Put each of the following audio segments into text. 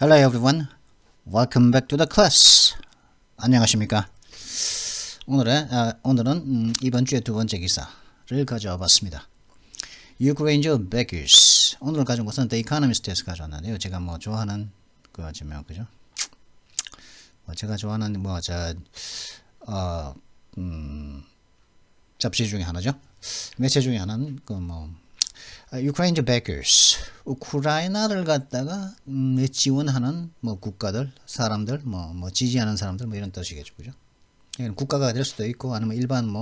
Hello everyone. Welcome back to the class. 안녕하십니까? 오늘은 이번 주의 두 번째 기사를 가져와 봤습니다. Ukraine beggars. 오늘 가져온 것은 The Economist에서 가져왔는데요. 제가 좋아하는 그거지만 그죠? 제가 좋아하는 잡지 중에 하나죠. 매체 중에 하나는 Ukraine beggars. 우크라이나를 갖다가 지원하는 국가들, 사람들, 지지하는 사람들 이런 뜻이겠죠, 그죠? 국가가 될 수도 있고 아니면 일반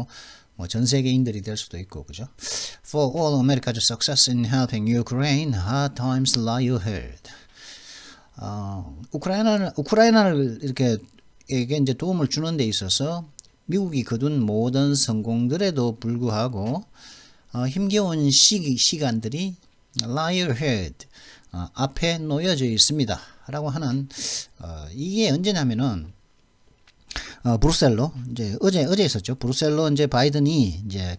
전 세계인들이 될 수도 있고, 그죠? For all America's success in helping Ukraine, hard times lie ahead. 우크라이나를 이렇게 이제 도움을 주는 데 있어서 미국이 거둔 모든 성공들에도 불구하고 힘겨운 시간들이 lie ahead, 앞에 놓여져 있습니다. 라고 하는, 이게 언제냐면은, 브뤼셀로, 이제 어제 있었죠. 브뤼셀로 이제 바이든이 이제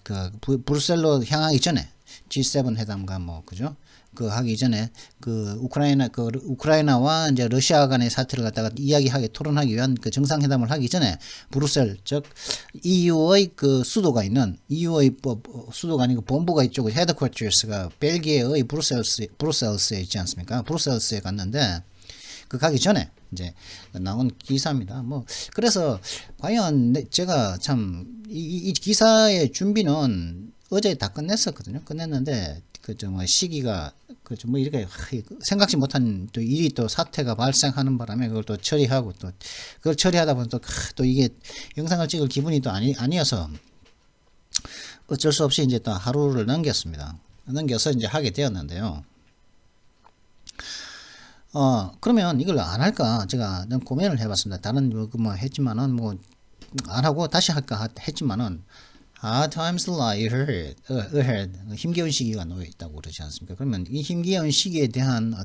브뤼셀로 향하기 전에 G7 회담과 그죠? 하기 전에 우크라이나와 이제 러시아 간의 사태를 갖다가 토론하기 위한 정상회담을 하기 전에 브뤼셀, 즉 EU의 수도가 있는 EU의 수도가 아니고 본부가 이쪽 헤드쿼터스가 벨기에의 브뤼셀스에 있지 않습니까? 브뤼셀스에 갔는데 가기 전에 이제 나온 기사입니다. 그래서 과연 제가 참 이 기사의 준비는 어제 다 끝냈었거든요. 끝냈는데 시기가 이렇게 생각지 못한 또 일이 또 사태가 발생하는 바람에 그걸 또 처리하고 또 그걸 처리하다 보면 또 이게 영상을 찍을 기분이 또 아니어서 어쩔 수 없이 이제 또 하루를 넘겨서 이제 하게 되었는데요. 그러면 이걸 안 할까 제가 고민을 해봤습니다. 다른 했지만은 안 하고 다시 할까 했지만은 hard times lie ahead. 힘겨운 시기가 놓여 있다고 그러지 않습니까? 그러면 이 힘겨운 시기에 대한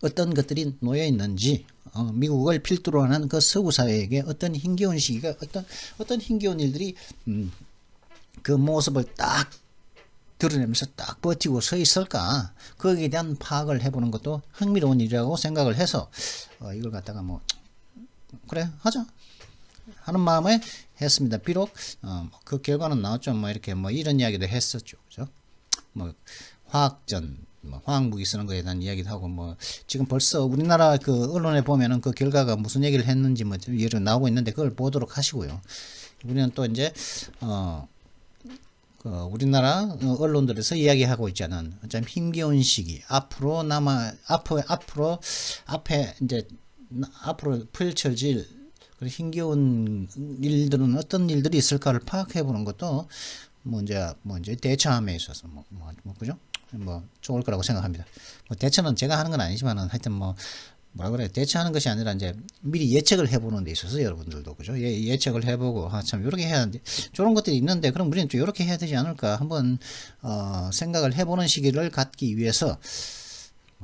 어떤 것들이 놓여 있는지, 미국을 필두로 하는 그 서구 사회에게 어떤 힘겨운 시기가, 어떤 힘겨운 일들이, 그 모습을 딱 드러내면서 딱 버티고 서 있을까? 거기에 대한 파악을 해보는 것도 흥미로운 일이라고 생각을 해서, 이걸 갖다가 그래, 하자. 하는 마음에 했습니다. 비록 그 결과는 나왔죠. 이렇게 이런 이야기도 했었죠. 그죠? 화학전, 화학무기 쓰는 거에 대한 이야기도 하고 지금 벌써 우리나라 언론에 보면은 그 결과가 무슨 얘기를 했는지 예로 나오고 있는데 그걸 보도록 하시고요. 우리는 또 이제 우리나라 언론들에서 이야기하고 있잖아요. 좀 힘겨운 시기, 앞으로 펼쳐질 힘겨운 일들은 어떤 일들이 있을까를 파악해 보는 것도 이제 대처함에 있어서 그죠? 좋을 거라고 생각합니다. 대처는 제가 하는 건 아니지만은 하여튼 대처하는 것이 아니라 이제 미리 예측을 해보는 데 있어서 여러분들도 그죠? 예측을 해보고 참 이렇게 해야 하는데 저런 것들이 있는데 그럼 우리는 또 이렇게 해야 되지 않을까 한번 생각을 해보는 시기를 갖기 위해서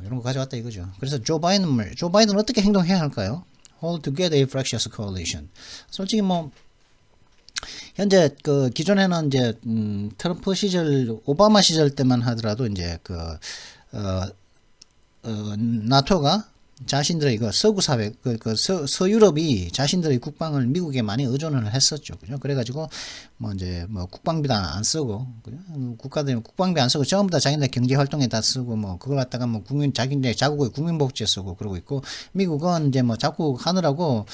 이런 거 가져왔다 이거죠. 그래서 조 바이든은 어떻게 행동해야 할까요? Hold together a fractious coalition. 솔직히 현재 기존에는 이제 트럼프 시절, 오바마 시절 때만 하더라도 이제 나토가 자신들의 서구 사회, 서유럽이 자신들의 국방을 미국에 많이 의존을 했었죠. 그죠? 그래가지고, 국방비도 안 쓰고, 그죠? 국가들이 국방비 안 쓰고, 전부 다 자기네 경제 활동에 다 쓰고, 그걸 갖다가 자기네 자국의 국민복지에 쓰고 그러고 있고, 미국은 이제 자꾸 하느라고,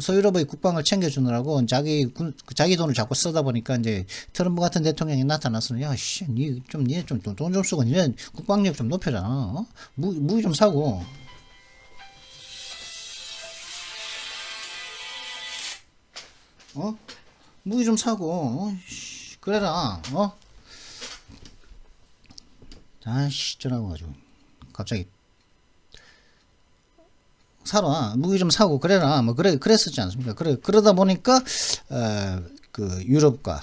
서유럽의 국방을 챙겨주느라고, 자기 돈을 자꾸 쓰다 보니까, 이제, 트럼프 같은 대통령이 나타나서, 야, 씨, 니네 좀 돈 좀 쓰고, 니네 국방력 좀 높여라. 무기 좀 사고, 무기 좀 사고, 그래라, 아씨, 저라고 가지고, 갑자기, 사라, 무기 좀 사고, 그래라, 그랬었지 않습니까? 그러다 보니까, 유럽과,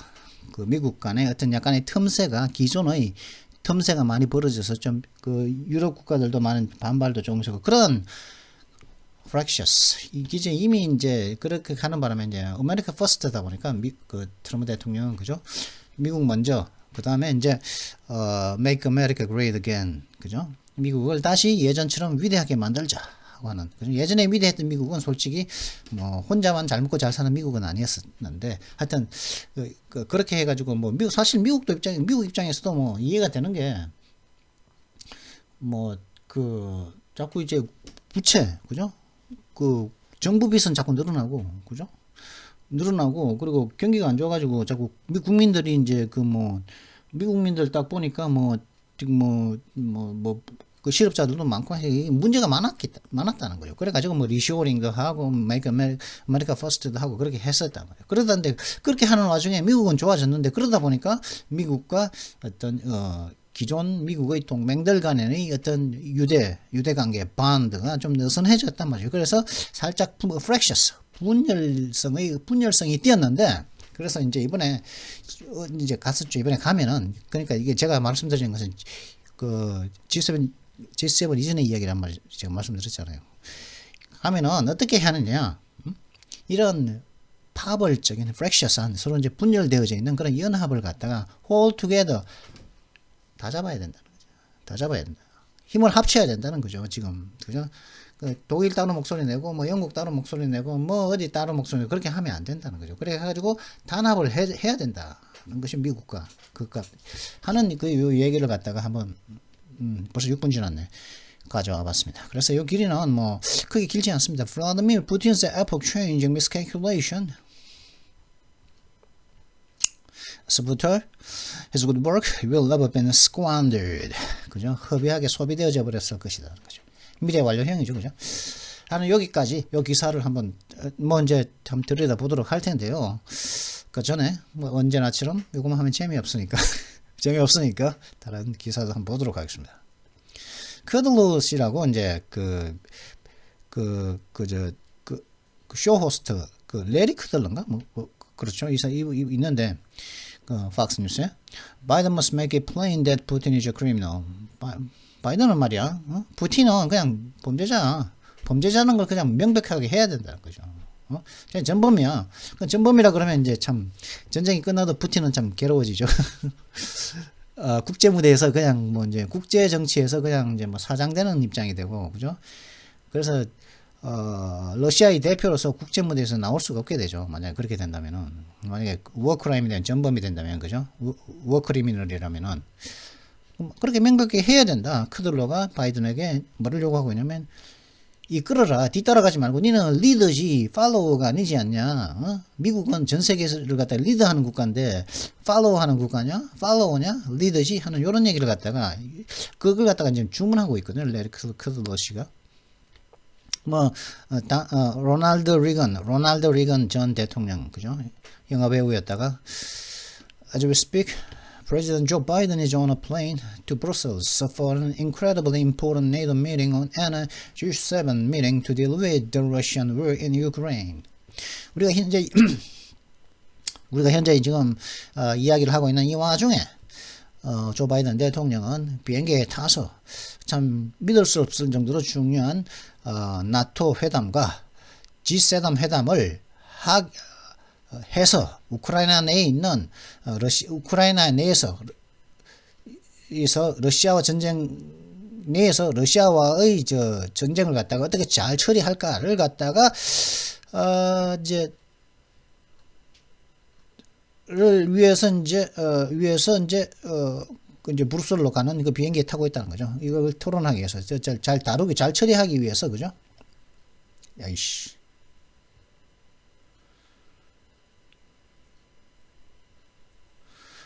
미국 간의 어떤 약간의 기존의 틈새가 많이 벌어져서 유럽 국가들도 많은 반발도 조금씩 하고, 그런, fractious. 이제 이미 이제 그렇게 하는 바람에 이제 아메리카 퍼스트다 보니까 트럼프 대통령은 그죠? 미국 먼저 그 다음에 이제 Make America Great Again, 그죠? 미국을 다시 예전처럼 위대하게 만들자 하고 하는. 예전에 위대했던 미국은 솔직히 뭐 혼자만 잘 먹고 잘 사는 미국은 아니었는데 하여튼 그렇게 해가지고 뭐 사실 미국 입장에서도 뭐 이해가 되는 게 뭐 자꾸 이제 부채 그죠? 그 정부 빚은 자꾸 늘어나고 그죠? 늘어나고 그리고 경기가 안 좋아가지고 자꾸 국민들이 이제 미국민들 딱 보니까 그 실업자들도 많고 문제가 많았다는 거죠. 그래가지고 뭐 리쇼링도 하고 Make America First도 하고 그렇게 했었단 말이에요. 그러던데 그렇게 하는 와중에 미국은 좋아졌는데 그러다 보니까 미국과 어떤 기존 미국의 동맹들 간의 어떤 유대 관계 반드가 좀 느슨해졌단 말이에요. 그래서 살짝 fractious 분열성이 뛰었는데 그래서 이제 이번에 이제 갔었죠. 이번에 가면은 그러니까 이게 제가 말씀드린 것은 그 G7 이전의 이야기란 말 제가 말씀드렸잖아요. 하면은 어떻게 하느냐? 이런 파벌적인 fractious한 서로 이제 분열되어져 있는 그런 연합을 갖다가 hold together 다 잡아야 된다는 거죠. 다 잡아야 된다. 힘을 합쳐야 된다는 거죠. 지금 그죠? 독일 따로 목소리 내고 뭐 영국 따로 목소리 내고 뭐 어디 따로 목소리 내고 그렇게 하면 안 된다는 거죠. 그래 가지고 단합을 해야 된다는 것이 미국과 그가 하는 그 얘기를 갖다가 한번 벌써 6분 지났네. 가져와 봤습니다. 그래서 이 길이는 뭐 크게 길지 않습니다. Vladimir Putin's epoch-changing miscalculation. Saboteur, his good work will never be squandered. 그죠? 허비하게 소비되어져 버렸을 것이다. 그죠? 미래 완료형이죠, 그죠? 하는 여기까지 이 기사를 한번 이제 한번 들여다 보도록 할 텐데요. 그 전에 뭐 언제나처럼 이거만 하면 재미없으니까 다른 기사도 한번 보도록 하겠습니다. 커들롯이라고 이제 쇼 호스트 레리 커들런가 그렇죠. 있는데 팍스 뉴스에 Biden must make it plain that Putin is a criminal. 바이든은 말이야, 푸틴은 그냥 범죄자는 걸 그냥 명백하게 해야 된다는 거죠. 그냥 전범이야. 전범이라 그러면 이제 참 전쟁이 끝나도 푸틴은 참 괴로워지죠. 국제 무대에서 그냥 뭐 이제 국제 정치에서 그냥 이제 뭐 사장되는 입장이 되고, 그죠? 그래서 러시아의 대표로서 국제 무대에서 나올 수가 없게 되죠. 만약에 그렇게 된다면은, 만약에 워크라임이 된 전범이 된다면, 그죠? 워크리미널이라면은 그렇게 명백하게 해야 된다. 크들로가 바이든에게 뭐를 요구하고 있냐면 이끌어라. 뒤따라가지 말고 니는 리더지 팔로워가 아니지 않냐. 미국은 전 세계를 갖다 리드하는 국가인데 팔로워하는 국가냐? 팔로워냐? 리더지 하는 이런 얘기를 갖다가 그걸 갖다가 이제 주문하고 있거든요. 레리 크들로 씨가. 로널드 리건 전 대통령, 그죠? 영화 배우였다가 as we speak President Joe Biden is on a plane to Brussels for an incredibly important NATO meeting and a G7 meeting to deal with the Russian war in Ukraine. 우리가 현재 지금 이야기를 하고 있는 이 와중에 조 바이든 대통령은 비행기에 타서 참 믿을 수 없을 정도로 중요한 나토 회담과 G7 회담을 해서 우크라이나 내에 있는 우크라이나 내에서 러시아와 전쟁 내에서 러시아와의 전쟁을 갖다가 어떻게 잘 처리할까를 갖다가 이제 브루셀로 가는 그 비행기에 타고 있다는 거죠. 이걸 토론하기 위해서 잘 다루기 잘 처리하기 위해서, 그죠? 야이씨.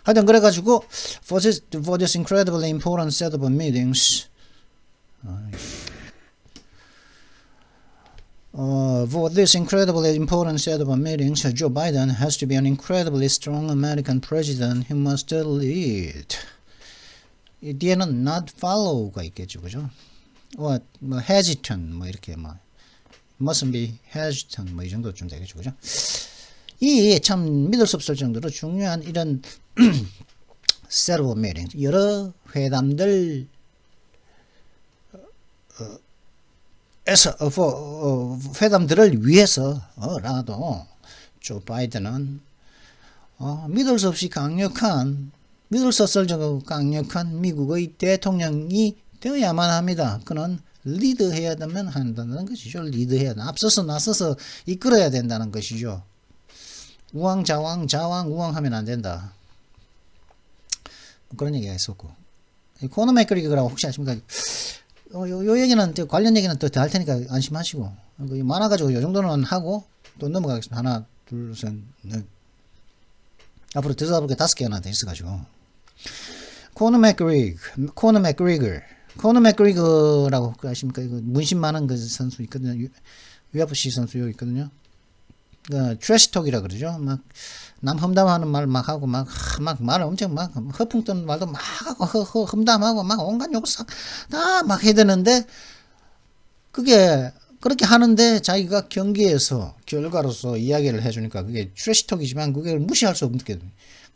하여튼 그래가지고 for this incredibly important set of meetings for this incredibly important set of meetings Joe Biden has to be an incredibly strong American president who must lead. 이 뒤에는 not follow가 있겠죠, 그죠? 뭐 hesitant 이렇게 mustn't be hesitant 이 정도쯤 되겠죠, 그죠? 이 참 믿을 수 없을 정도로 중요한 이런 set of meetings, 여러 회담들 회담들을 위해서라도 조 바이든은 믿을 수 없을 정도로 강력한 미국의 대통령이 되어야만 합니다. 그는 리드해야 되면 한다는 것이죠. 리드해야 돼. 앞서서 나서서 이끌어야 된다는 것이죠. 우왕좌왕 좌왕 우왕하면 안 된다. 그런 얘기가 있었고. 코너 맥그리거라고 혹시 아십니까? 요 얘기는 관련 얘기는 또 할 테니까 안심하시고 많아가지고 요 정도는 하고 또 넘어가겠습니다. 하나 둘 셋 넷. 앞으로 들여다볼 게 5개나 돼 있어가지고. 코너 맥그리거라고 아십니까? 이거 문신 많은 그 선수 있거든요. UFC 선수 여기 있거든요. 그 트래시톡이라 그러죠. 막 남 험담하는 말 막 하고 막 말을 엄청 막 허풍 뜨는 말도 막 하고 험담하고 막 온갖 욕 싹 다 막 해야 되는데 그게 그렇게 하는데 자기가 경기에서 결과로서 이야기를 해주니까 그게 트래시톡이지만 그게 무시할 수 없게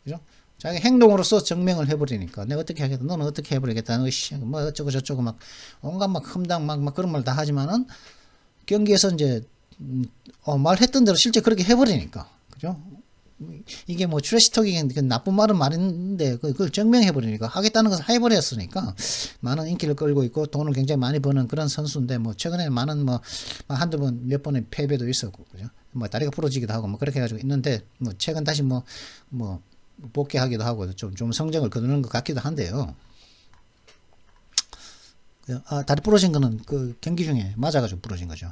그죠? 자기 행동으로서 증명을 해버리니까 내가 어떻게 하겠다 너는 어떻게 해버리겠다 뭐 어쩌고 저쩌고 막 온갖 막 험담 막 그런 말 다 하지만은 경기에서 이제 말했던 대로 실제 그렇게 해버리니까 그죠? 이게 뭐 트래시톡이 나쁜 말은 말인데 그걸 증명해버리니까 하겠다는 것을 해버렸으니까 많은 인기를 끌고 있고 돈을 굉장히 많이 버는 그런 선수인데 뭐 최근에 많은 뭐 한두 번 몇 번의 패배도 있었고 그죠? 뭐 다리가 부러지기도 하고 뭐 그렇게 해가지고 있는데 뭐 최근 다시 뭐 복귀하기도 하고 좀 성적을 거두는 것 같기도 한데요. 다리 부러진 거는 그 경기 중에 맞아가지고 부러진 거죠.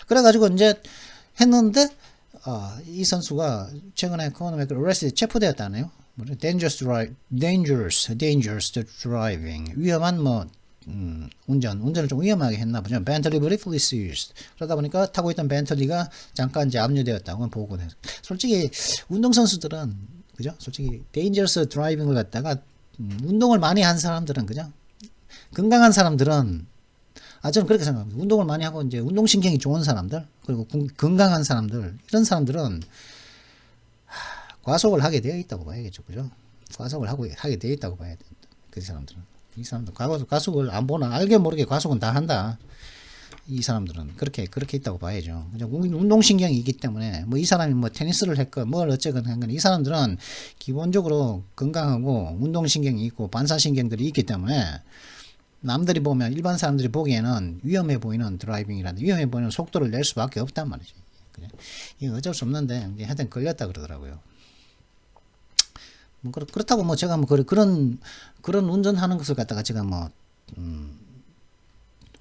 그래가지고 이제 했는데 이 선수가 최근에 코너 맥그리거 어레스트 체포되었다네요. dangerous driving 위험한 운전을 좀 위험하게 했나 보죠. 벤틀리 briefly seized 그러다 보니까 타고 있던 벤틀리가 잠깐 이제 압류되었다고 보고 솔직히 운동선수들은 그죠? 솔직히 dangerous driving을 갖다가 운동을 많이 한 사람들은 그죠? 건강한 사람들은 저는 그렇게 생각합니다. 운동을 많이 하고 이제 운동신경이 좋은 사람들 그리고 건강한 사람들 이런 사람들은 과속을 하게 되어 있다고 봐야겠죠. 그죠? 과속을 하게 되어 있다고 봐야 된다. 그 사람들은 이 사람들 과속을 안 보나 알게 모르게 과속은 다 한다. 이 사람들은 그렇게 있다고 봐야죠. 운동신경이 있기 때문에 뭐 이 사람이 뭐 테니스를 했건 뭘 어쨌건 한건 이 사람들은 기본적으로 건강하고 운동신경이 있고 반사신경들이 있기 때문에 남들이 보면 일반 사람들이 보기에는 위험해 보이는 드라이빙이라든지 위험해 보이는 속도를 낼 수밖에 없단 말이죠. 이게 어쩔 수 없는데 하여튼 걸렸다 그러더라고요. 뭐 그렇다고 뭐 제가 뭐 그런 운전하는 것을 갖다가 제가 뭐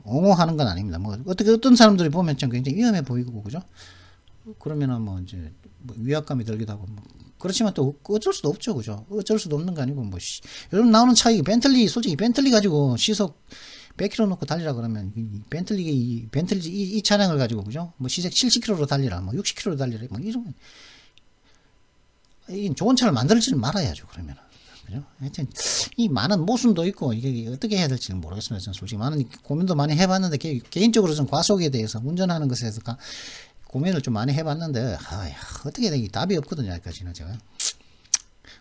옹호하는 건 아닙니다. 뭐 어떤 사람들이 보면 좀 굉장히 위험해 보이고 그죠? 그러면은 뭐 이제 위압감이 들기도 하고 뭐 그렇지만 또 어쩔 수도 없죠, 그죠? 어쩔 수도 없는 거 아니고 뭐 요즘 나오는 차이 솔직히 벤틀리 가지고 시속 100km 놓고 달리라 그러면 벤틀리 이 차량을 가지고 그죠? 뭐 시속 70km로 달리라, 뭐 60km로 달리라, 뭐 이러면 이 좋은 차를 만들지는 말아야죠, 그러면은. 그죠? 하여튼 이 많은 모순도 있고 이게 어떻게 해야 될지는 모르겠습니다. 저는 솔직히 많은 고민도 많이 해봤는데 개인적으로 좀 과속에 대해서 운전하는 것에 대해서 고민을 좀 많이 해봤는데 어떻게 되기 답이 없거든요. 아직까지는 제가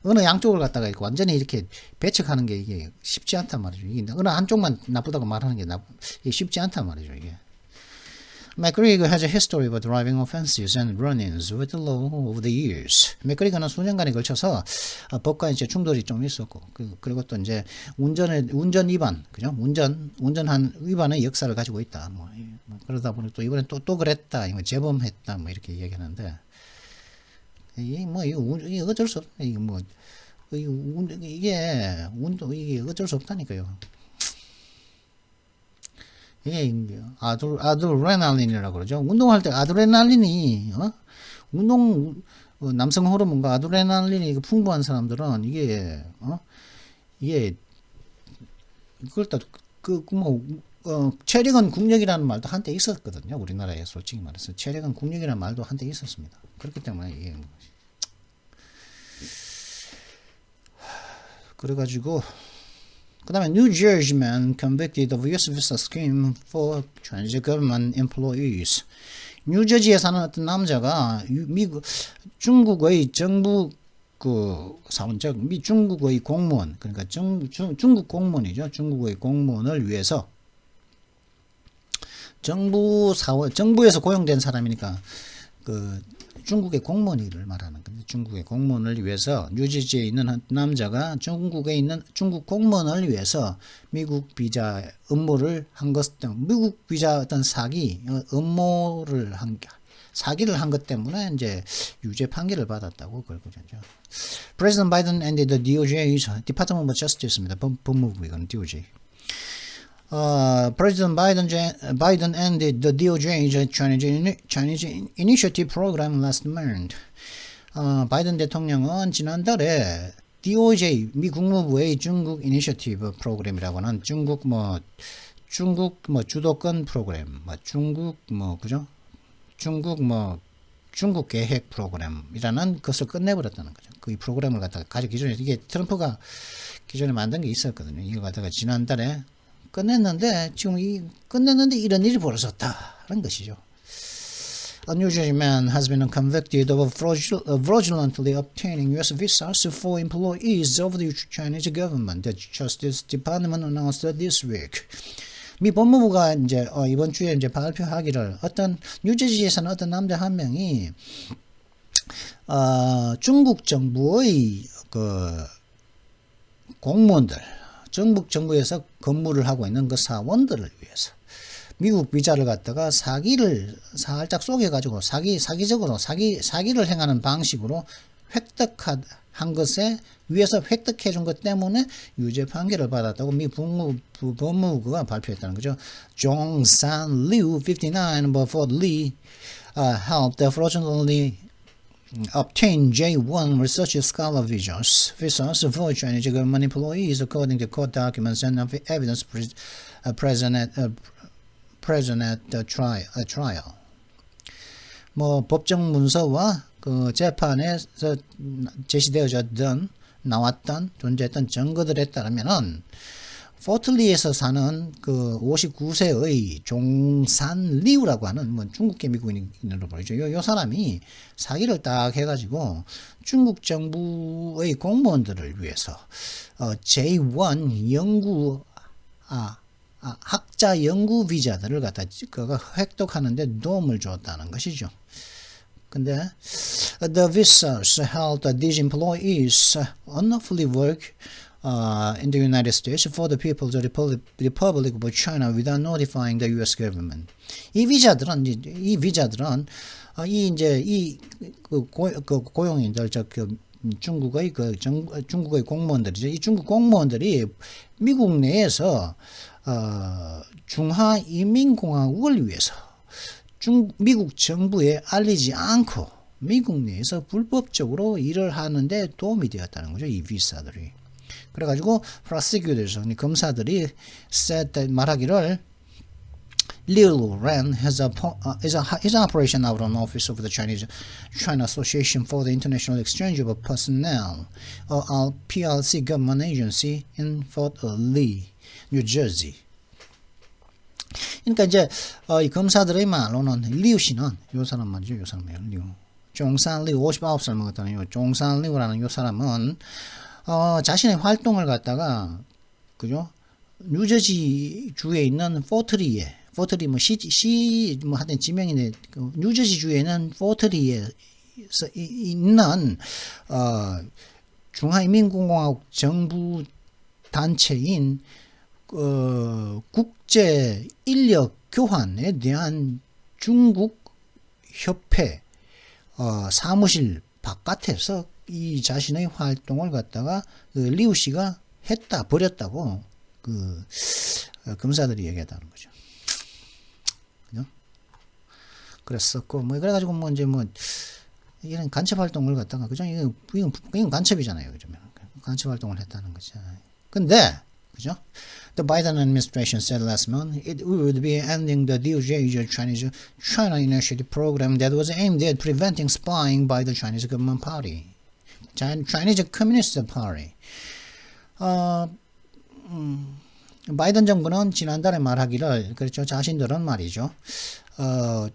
어느 양쪽을 갖다가 이렇게 완전히 이렇게 배척하는 게 이게 쉽지 않단 말이죠. 이게 어느 한쪽만 나쁘다고 말하는 게 이게 쉽지 않단 말이죠. 이게 McGregor has a history of driving offenses and run-ins with the law over the years. 맥그리거는 수년간에 걸쳐서 법과 이제 충돌이 좀 있었고, 그리고 또 이제 운전 위반, 그죠? 운전한 위반의 역사를 가지고 있다. 뭐 그러다 보니 또 이번에 또 그랬다, 이거 재범했다, 뭐 이렇게 얘기하는데, 이게 어쩔 수 없, 이게 어쩔 수 없다니까요. 이게 아드레날린이라고 그러죠. 운동할 때 아드레날린이 남성 호르몬과 아드레날린이 풍부한 사람들은 이게 그걸 체력은 국력이라는 말도 한때 있었거든요. 우리나라에 솔직히 말해서 체력은 국력이라는 말도 한때 있었습니다. 그렇기 때문에 이게 그래가지고 그 다음에 New Jersey man convicted of U.S. visa scheme for transit government employees. 뉴저지에 사는 어떤 남자가 중국의 정부 사원적 중국의 공무원 그러니까 중국 공무원이죠. 중국의 공무원을 위해서 정부에서 고용된 사람이니까 중국의 공무원을 말하는 건데 중국의 공무원을 위해서 뉴저지에 있는 한 남자가 중국에 있는 중국 공무원을 위해서 미국 비자 업무를 한 것, 미국 비자 어떤 사기 업무를 사기를 한 것 때문에 이제 유죄 판결을 받았다고 그걸 그러죠. President Biden and the DOJ, Department of Justice입니다. 법무부이건 DOJ. President Biden ended the DOJ's Chinese Initiative Program last month. 바이든 대통령은 지난달에 DOJ 미 국무부의 중국 이니셔티브 프로그램이라고 하는 중국 주도권 프로그램, 그죠? 중국 계획 프로그램이라는 것을 끝내버렸다는 거죠. 그 프로그램을 갖다가 가지고 기존에 이게 트럼프가 기존에 만든 게 있었거든요. 이거 갖다가 지난달에 끝냈는데 지금 끝냈는데 이런 일이 벌어졌다는 것이죠. A New Jersey man has been convicted of fraudulently obtaining U.S. visas for employees of the Chinese government. The Justice Department announced this week. 미 법무부가 이제 이번 주에 이제 발표하기를 어떤 뉴저지에서는 어떤 남자 한 명이 중국 정부의 그 공무원들, 중국 정부에서 근무를 하고 있는 그 사원들을 위해서 미국 비자를 갖다가 사기를 살짝 속여가지고 사기를 행하는 방식으로 획득한 것에 위에서 획득해 준 것 때문에 유죄 판결을 받았다고 미 법무부가 발표했다는 거죠. 종산 리우 59 before Lee helped fraudulently obtain J1 research scholar visas for Chinese government employees according to court documents and evidence present at the trial. 법정 문서와 그 재판에서 제시되어졌던 나왔던 존재했던 증거들에 따르면은 포틀리에서 사는 그 59세의 종산리우라고 하는 중국계 미국인으로 보이죠. 요 사람이 사기를 딱 해가지고 중국 정부의 공무원들을 위해서 J1 연구 학자 연구 비자들을 갖다 그가 획득하는데 도움을 줬다는 것이죠. 근데 the visas held that these employees unlawfully work in the United States for the people of the Republic of China without notifying the U.S. government. 이 비자들은 고용인들 중국의 중국의 공무원들이죠. 이 중국 공무원들이 미국 내에서 중화인민공화국을 위해서 미국 정부에 알리지 않고 미국 내에서 불법적으로 일을 하는데 도움이 되었다는 거죠. 이 비자들이. 그래가지고 prosecutors, 검사들이 말하기를 Liu Ren is an operation out of an office of the China Association for the International Exchange of Personnel, or PLC government agency in Fort Lee, New Jersey. 그러니까 이제 이 검사들의 말로는 리우 씨는 요 사람 말이죠. 요 사람이에요. 리우. 종산 리우 59살 먹었다는 요 종산 리우라는 요 사람은 자신의 활동을 갖다가 그죠? 뉴저지 주에 있는 포트리 하여튼 지명인데 뉴저지 주에는 포트리에 있는 중화인민공화국 정부 단체인 국제 인력 교환에 대한 중국 협회 사무실 바깥에서 이 자신의 활동을 갖다가 리우 씨가 버렸다고 검사들이 얘기했다는 거죠. 그죠? 그랬었고 그래가지고 이런 간첩 활동을 갖다가 그죠? 이건 간첩이잖아요, 그죠? 간첩 활동을 했다는 거죠. 근데 그죠? The Biden administration said last month it would be ending the DOJ's China Initiative Program that was aimed at preventing spying by the Chinese government party, Chinese Communist Party. 바이든 정부는 지난달에 말하기를 그렇죠. 자신들은 말이죠.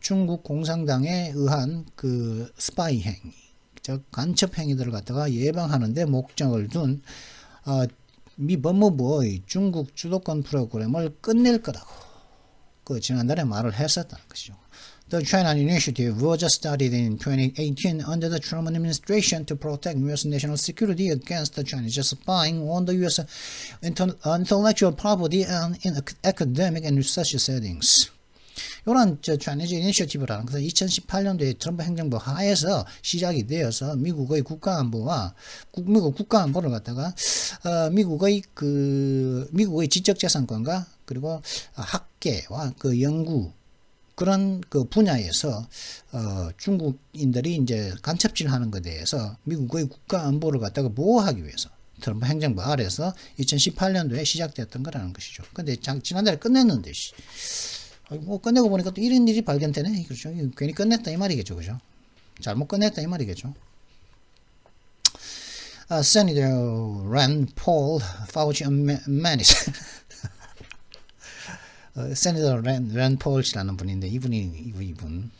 중국 공산당에 의한 그 스파이 행위, 즉 간첩 행위들을 갖다가 예방하는 데 목적을 둔 미 법무부의 중국 주도권 프로그램을 끝낼 거라고 지난달에 말을 했었다는 것이죠. The China Initiative was started in 2018 under the Truman administration to protect U.S. national security against the Chinese spying on the U.S. intellectual property and in academic and research settings. 이런 Chinese Initiative라는 것은 2018년도에 트럼프 행정부 하에서 시작이 되어서 미국의 국가안보와 미국 국가안보를 갖다가 미국의 지적재산권과 그리고 학계와 그 연구 그런 그 분야에서 중국인들이 이제 간첩질하는 것에 대해서 미국의 국가안보를 갖다가 보호하기 위해서 트럼프 행정부 아래에서 2018년도에 시작되었던 거라는 것이죠. 근데 지난달에 끝냈는데 뭐 끝내고 보니까 또 이런 일이 발견되네. 그렇죠. 괜히 끝냈다 이 말이겠죠. 그죠? 잘못 끝냈다 이 말이겠죠. Senator Rand Paul, Fauci Menace. Senator Rand Paul이라는 분인데 이분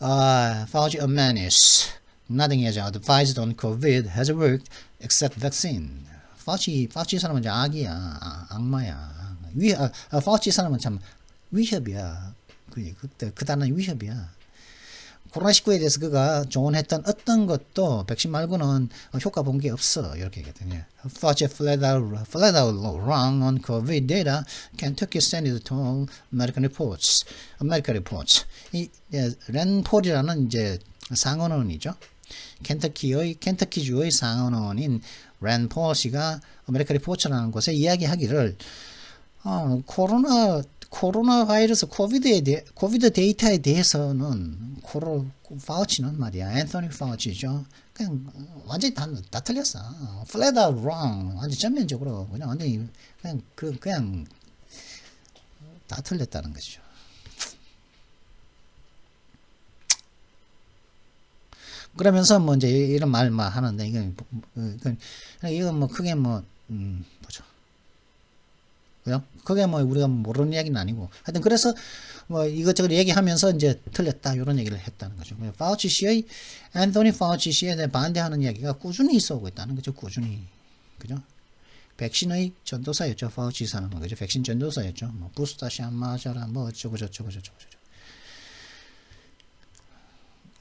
Fauci Menace. Nothing has advised on COVID has worked except vaccine. Fauci 사람은 이제 악이야, 악마야. 파우치 사람은 참 위협이야. 그 단어는 위협이야. 코로나19에 대해서 그가 조언했던 어떤 것도 백신 말고는 효과 본 게 없어. 이렇게 얘기했더니 Fauci flat out wrong on COVID data. Kentucky Senator told American Reports. 이 랜폴이라는 이제 상원의원이죠. 켄터키주의 상원의원인 랜폴 씨가 아메리칸 리포츠라는 곳에 이야기하기를 코로나 바이러스 코비드 데이터에 대해서는 파우치는 말이야. 앤서니 파우치죠. 그냥 완전히 다 틀렸어. flat out wrong. 완전 전면적으로 그냥 완전히 그냥 다 틀렸다는 거죠. 그러면서 뭐 이제 이런 말만 하는데 이건 뭐 크게 보죠. 그죠? 그게 뭐 우리가 모르는 이야기는 아니고 하여튼 그래서 뭐 이것저것 얘기하면서 이제 틀렸다 이런 얘기를 했다는 거죠. 파우치 씨의 앤토니 파우치 씨에 대해 반대하는 이야기가 꾸준히 있어 오고 있다는 거죠. 꾸준히. 그죠? 백신의 전도사였죠. 파우치 사람은. 그죠? 백신 전도사였죠. 뭐 부스타샷 맞아라 뭐 어쩌고 저쩌고.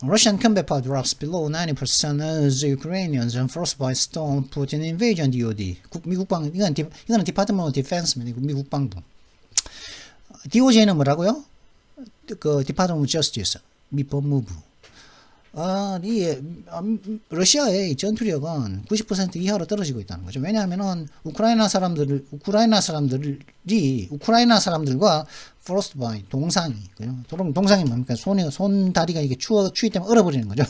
Russian combat power drops below 90% as Ukrainians enforced by storm Putin invasion DOD. 이거는 Department of Defense입니다. 미국 국방부. DOJ는 뭐라고요? 그 Department of Justice. 미 법무부. 러시아의 전투력은 90% 이하로 떨어지고 있다는 거죠. 왜냐하면은 우크라이나 사람들과 forced by 동상이, 그죠? 동상이 뭡니까? 손 다리가 이게 추위 때문에 얼어버리는 거죠.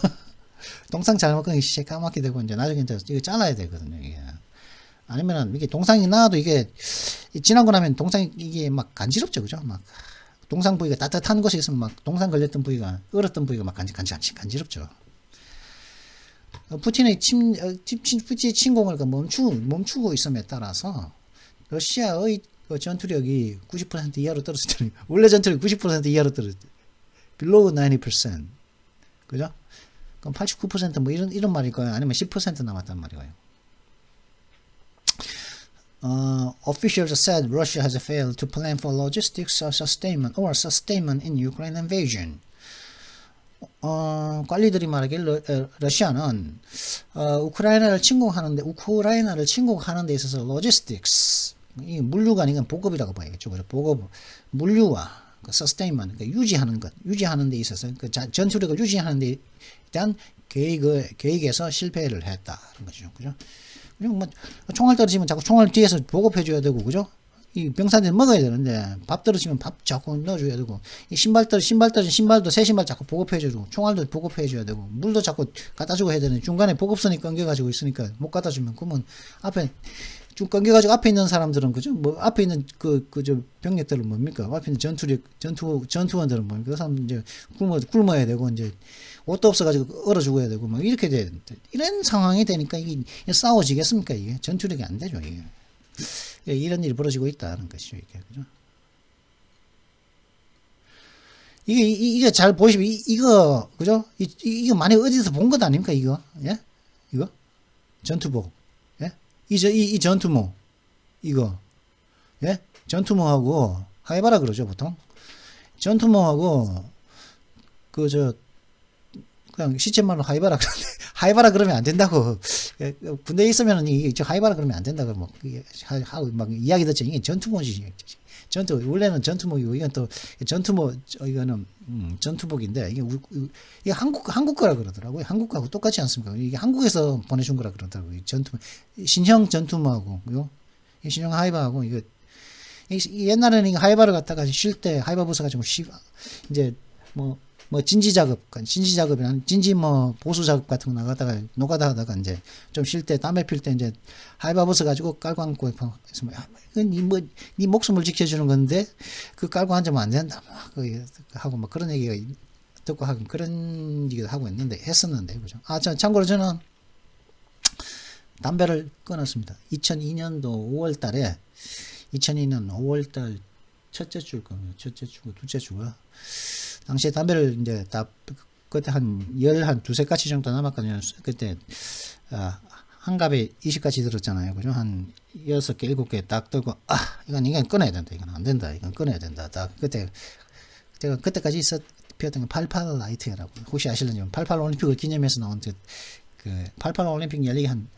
동상 잘못 끊기 까맣게 되고 이제 나중에 이거 잘라야 되거든요. 이게. 아니면은 이게 동상이 나와도 이게 지나고 나면 동상이 이게 막 간지럽죠, 그죠? 막 동상 부위가 따뜻한 곳에 있으면 막 동상 걸렸던 부위가 얼었던 부위가 막 간지럽죠. 푸틴의 침공을 멈추고 있음에 따라서 러시아의 전투력이 90% 이하로 떨어졌다는 거예요. 원래 전투력이 90% 이하로 떨어졌대요. below 90%. 그죠? 그럼 89% 뭐 이런 말일까요? 아니면 10% 남았단 말이에요. Officials said Russia has failed to plan for logistics sustainment in Ukraine invasion. 관리들이 말하길 러시아는 우크라이나를 침공하는 데 있어서 logistics, 이 물류가 아니라 보급이라고 봐야겠죠. 보급, 물류와 sustainment, 유지하는 데 있어서 전투력을 유지하는 데 대한 계획에서 실패를 했다는 거죠. 그죠? 뭐 총알 떨어지면 자꾸 총알 뒤에서 보급해줘야 되고, 그죠? 이 병사들이 먹어야 되는데 밥 떨어지면 밥 자꾸 넣어줘야 되고, 이 신발 떨어진 신발도 새 신발 자꾸 보급해줘야 총알도 보급해줘야 되고, 물도 자꾸 갖다주고 해야 되는데 중간에 보급선이 끊겨가지고 있으니까 못 갖다주면 그러면 앞에 쭉 끊겨가지고 앞에 있는 사람들은, 그죠? 뭐 앞에 있는 저 병력들은 뭡니까? 앞에 있는 전투원들은 뭡니까? 그 사람들 이제 굶어야 되고 이제 옷도 없어가지고 얼어 죽어야 되고 막 이렇게 돼. 이런 상황이 되니까 이게 싸워지겠습니까? 이게 전투력이 안 되죠. 이게 이런 일이 벌어지고 있다는 것이죠. 이게, 그죠? 이게 잘 보시면 이거, 그죠? 이거 많이 어디서 본 것 아닙니까? 이거, 예? 이거 전투복, 예? 이 전투모, 이거, 예? 전투모하고 해봐라 그러죠 보통. 전투모하고 그 그냥 시체말로 하이바라 그러는데 하이바라 그러면 안 된다고. 군대에 있으면은 이저 하이바라 그러면 안 된다고 뭐 하고 막 이야기 듣죠. 이게 전투모지. 전투 원래는 전투복이고 이건 또 전투모 이거는 전투복인데 이게 한국 거라 그러더라고요. 한국 거하고 똑같지 않습니까? 이게 한국에서 보내준 거라 그러더라고요. 전투 신형 전투모하고요. 신형 하이바하고 이거 옛날에는 이 하이바를 갖다가 쉴 때 하이바 부서 가지고 이제 뭐 진지 작업이나 진지 보수 작업 같은 거 나가다가 노가다 하다가 이제 좀 쉴 때 담배 필 때 이제 하이바 부서 가지고 깔고 앉고 해서 이건 네 목숨을 지켜주는 건데 그 깔고 앉으면 안 된다 하고 막 그런 얘기가 듣고 하긴 그런 얘기도 하고 했었는데 그죠? 참고로 저는 담배를 끊었습니다. 2002년도 5월달에 2002년 5월달 첫째 주일 겁니다. 첫째 주고 둘째 주가 당시에 담배를 이제 다 그때 한 두세 가지 정도 남았거든요. 그때 한갑에 20가지 들었잖아요. 그죠? 한 6개, 7개 딱 들고 이건 끊어야 된다. 이건 안 된다. 이건 끊어야 된다. 딱 제가 그때까지 피웠던 게 88 라이트라고 혹시 아실런지 88 올림픽을 기념해서 나온 그 88 올림픽 열리기 한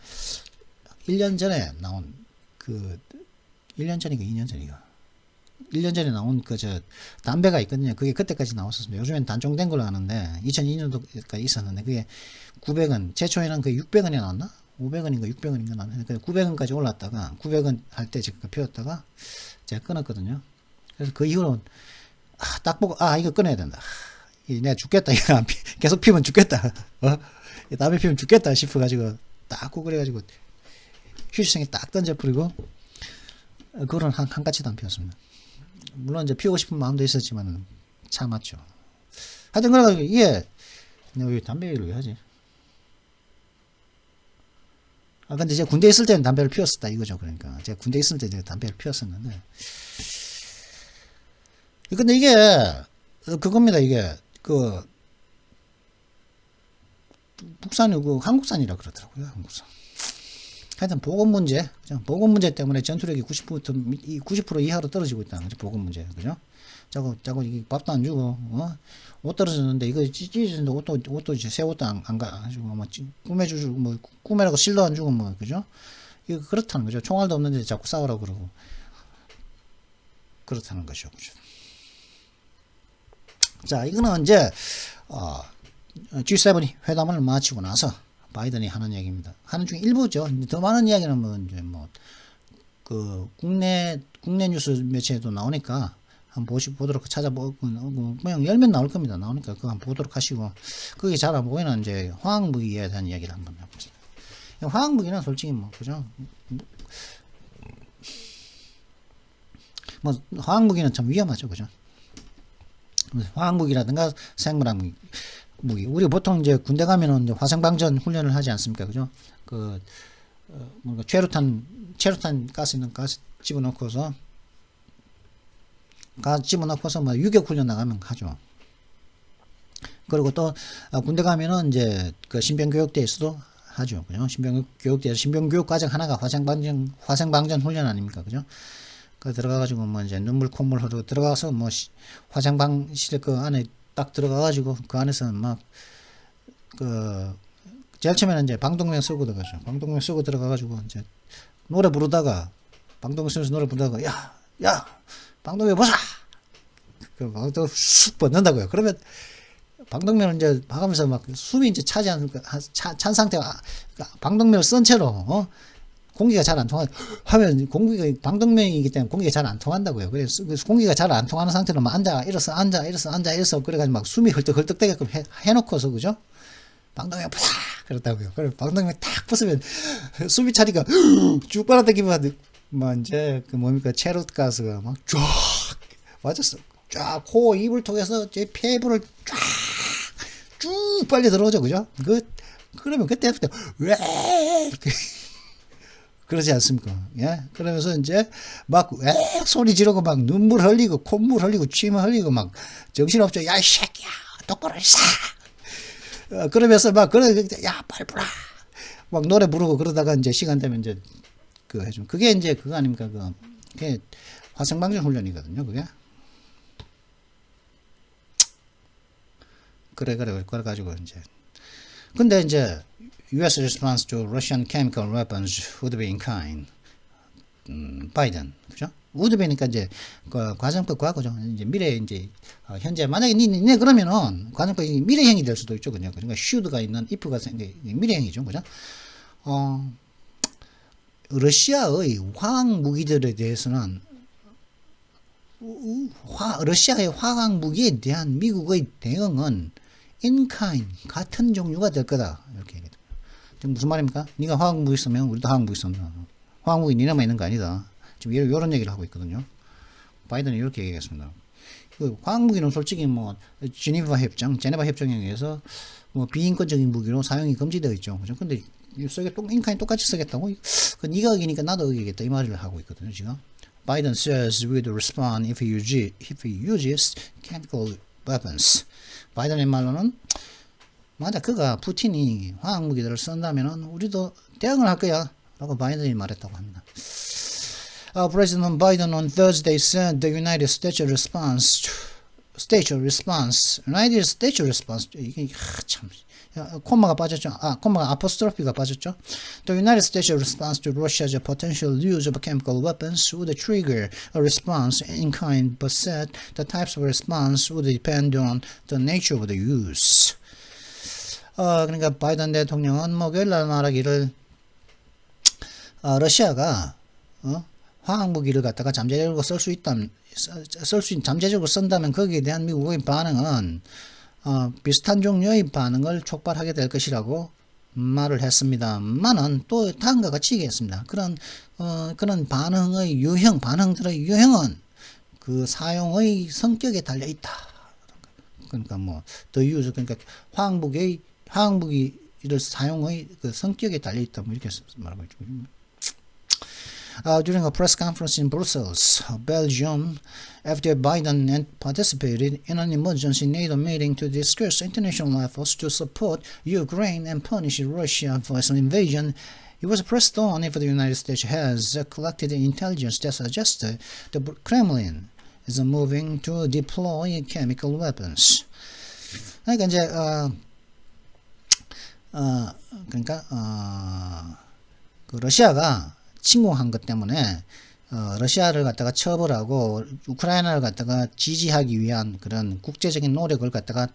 1년 전에 나온 1년 전인가 2년 전인가 1년 전에 나온 담배가 있거든요. 그게 그때까지 나왔었습니다. 요즘엔 단종된 걸로 아는데 2002년도까지 있었는데 그게 900원 최초에는 그 600원이 나왔나? 500원인가 600원인가 나왔는데 900원까지 올랐다가 900원 할 때 제가 피웠다가 제가 끊었거든요. 그래서 그 이후로 딱 보고 이거 끊어야 된다. 내가 죽겠다. 이거 계속 피우면 죽겠다. 담배 피우면 죽겠다 싶어가지고 딱 그래가지고 휴지통에 딱 던져버리고 그거는 한 가지도 안 피웠습니다. 물론 이제 피우고 싶은 마음도 있었지만 참았죠. 하여튼 그래가지고 이게 내가 왜 담배 얘기를 왜 하지? 근데 제가 군대에 있을 때는 담배를 피웠었다 이거죠. 그러니까 제가 군대에 있을 때 제가 담배를 피웠었는데 근데 이게 그겁니다. 이게 북산이 한국산이라 그러더라고요. 한국산. 하여튼 보건 문제, 그죠? 보건 문제 때문에 전투력이 90% 이하로 떨어지고 있다는 거죠. 보건 문제, 그죠? 자꾸 이게 밥도 안 주고, 옷 떨어졌는데 이거 찢어졌는데 옷도 새 옷도 안 가지고 꾸며주고 꾸매라고 실도 안 주고 그죠? 이거 그렇다는 거죠. 총알도 없는데 자꾸 싸우라고 그러고 그렇다는 것이죠, 그죠? 자, 이거는 이제 G7이 회담을 마치고 나서. 바이든이 하는 얘기입니다. 하는 중에 일부죠. 더 많은 이야기는 이제 국내 뉴스 매체에도 나오니까 한번 보도록 찾아보고 그냥 열면 나올 겁니다. 나오니까 그거 한번 보도록 하시고 그게 잘 안 보이는 이제 화학무기에 대한 이야기를 한번 해보겠습니다. 화학무기는 솔직히 그죠? 화학무기는 참 위험하죠, 그죠? 화학무기라든가 생물학 무기. 우리 보통 이제 군대 가면은 이제 화생방전 훈련을 하지 않습니까? 그죠? 뭔가 최루탄 가스 있는 가스 집어넣고서 유격 훈련 나가면 하죠. 그리고 또 군대 가면은 이제 신병교육대에서도 하죠. 그죠? 신병교육대에서 신병교육 과정 하나가 화생방전 훈련 아닙니까? 그죠? 들어가가지고 이제 눈물 콧물 흐르고 들어가서 화생방실 안에 딱 들어가가지고 그 안에서는 제일 처음에는 이제 방독면 쓰고 들어가죠. 방독면 쓰고 들어가가지고 이제 노래 부르다가 방독면 쓰면서 노래 부르다가 야 방독면 보자. 방독면 쑥 뻗는다고요. 그러면 방독면을 이제 박으면서 숨이 이제 찬 상태가 방독면을 쓴 채로 공기가 잘 안 하면 방독면이기 때문에 공기가 잘 안 통한다고요. 그래서 공기가 잘 안 통하는 상태로 앉아 일어서 그래가지고 숨이 헐떡헐떡되게끔 해놓고서 그죠? 방독면 부사 그렇다고요. 그래 방독면 탁 부수면 숨이 차니까 쭉 빨아당기면 이제 체류가스가 쫙 맞았어. 쫙 코 입을 통해서 제 폐부를 쭉 빨리 들어오죠, 그죠? 그러면 그때부터 왜 그러지 않습니까? 예? 그러면서 이제 소리 지르고 눈물 흘리고 콧물 흘리고 침 흘리고 정신없죠. 야, 이 새끼야, 똑바로 있어. 그러면서 야, 빨리 불어. 노래 부르고 그러다가 이제 시간 되면 이제 해주면 그게 이제 그거 아닙니까? 그게 화생방전 훈련이거든요, 그게. 그래가지고 이제 근데 이제 U.S. response to Russian chemical weapons would be in kind. 바이든, 그죠? would be니까 이제 그 과정법 과거죠. 이제 미래 이제 현재 만약에 니네 그러면은 과정법이 미래형이 될 수도 있죠, 그죠? 그러니까 should가 있는 if가 미래형이죠, 그죠? 러시아의 화학 무기들에 대해서는 러시아의 화학 무기에 대한 미국의 대응은 in kind 같은 종류가 될 거다 이렇게 얘기해요. 지금 무슨 말입니까? 네가 화학 무기 쓰면 우리도 화학 무기 쏜다. 화학 무기 니네만 있는 거 아니다. 지금 이런 얘기를 하고 있거든요. 바이든이 이렇게 얘기했습니다. 그 화학 무기는 솔직히 뭐 제네바 협정에 의해서 뭐 비인권적인 무기로 사용이 금지되어 있죠. 그죠? 근데 인카인 똑같이 쓰겠다고? 그 네가 어기니까 나도 어기겠다 이 말을 하고 있거든요. 지금. Biden says we would respond if he uses chemical weapons. 바이든의 말로는 맞아, 그가 푸틴이 화학 무기들을 쓴다면은 우리도 대응을 할 거야 라고 바이든이 말했다고 합니다. President Biden on Thursday said the United States response 이게 참 콤마가 빠졌죠. 콤마가 아포스트로피가 빠졌죠. The United States response to Russia's potential use of chemical weapons would trigger a response in kind, but said the types of response would depend on the nature of the use. 그러니까 바이든 대통령은 목요일날 말하기를 러시아가 화학 무기를 갖다가 잠재적으로 잠재적으로 쓴다면 거기에 대한 미국의 반응은 비슷한 종류의 반응을 촉발하게 될 것이라고 말을 했습니다만은 또 다음과 같이 얘기했습니다. 그런 반응들의 유형은 그 사용의 성격에 달려 있다. 그러니까 뭐 the use 그러니까 화학 무기를 사용의 그 성격에 달려 있다. 뭐 이렇게 말하고 있죠. During a press conference in Brussels, Belgium, after Biden participated in an emergency NATO meeting to discuss international efforts to support Ukraine and punish Russia for its invasion, he was pressed on if the United States has collected intelligence that suggests the Kremlin is moving to deploy chemical weapons. 그러니까 이제 그 러시아가 침공한 것 때문에 러시아를 갖다가 처벌하고 우크라이나를 갖다가 지지하기 위한 그런 국제적인 노력을 갖다가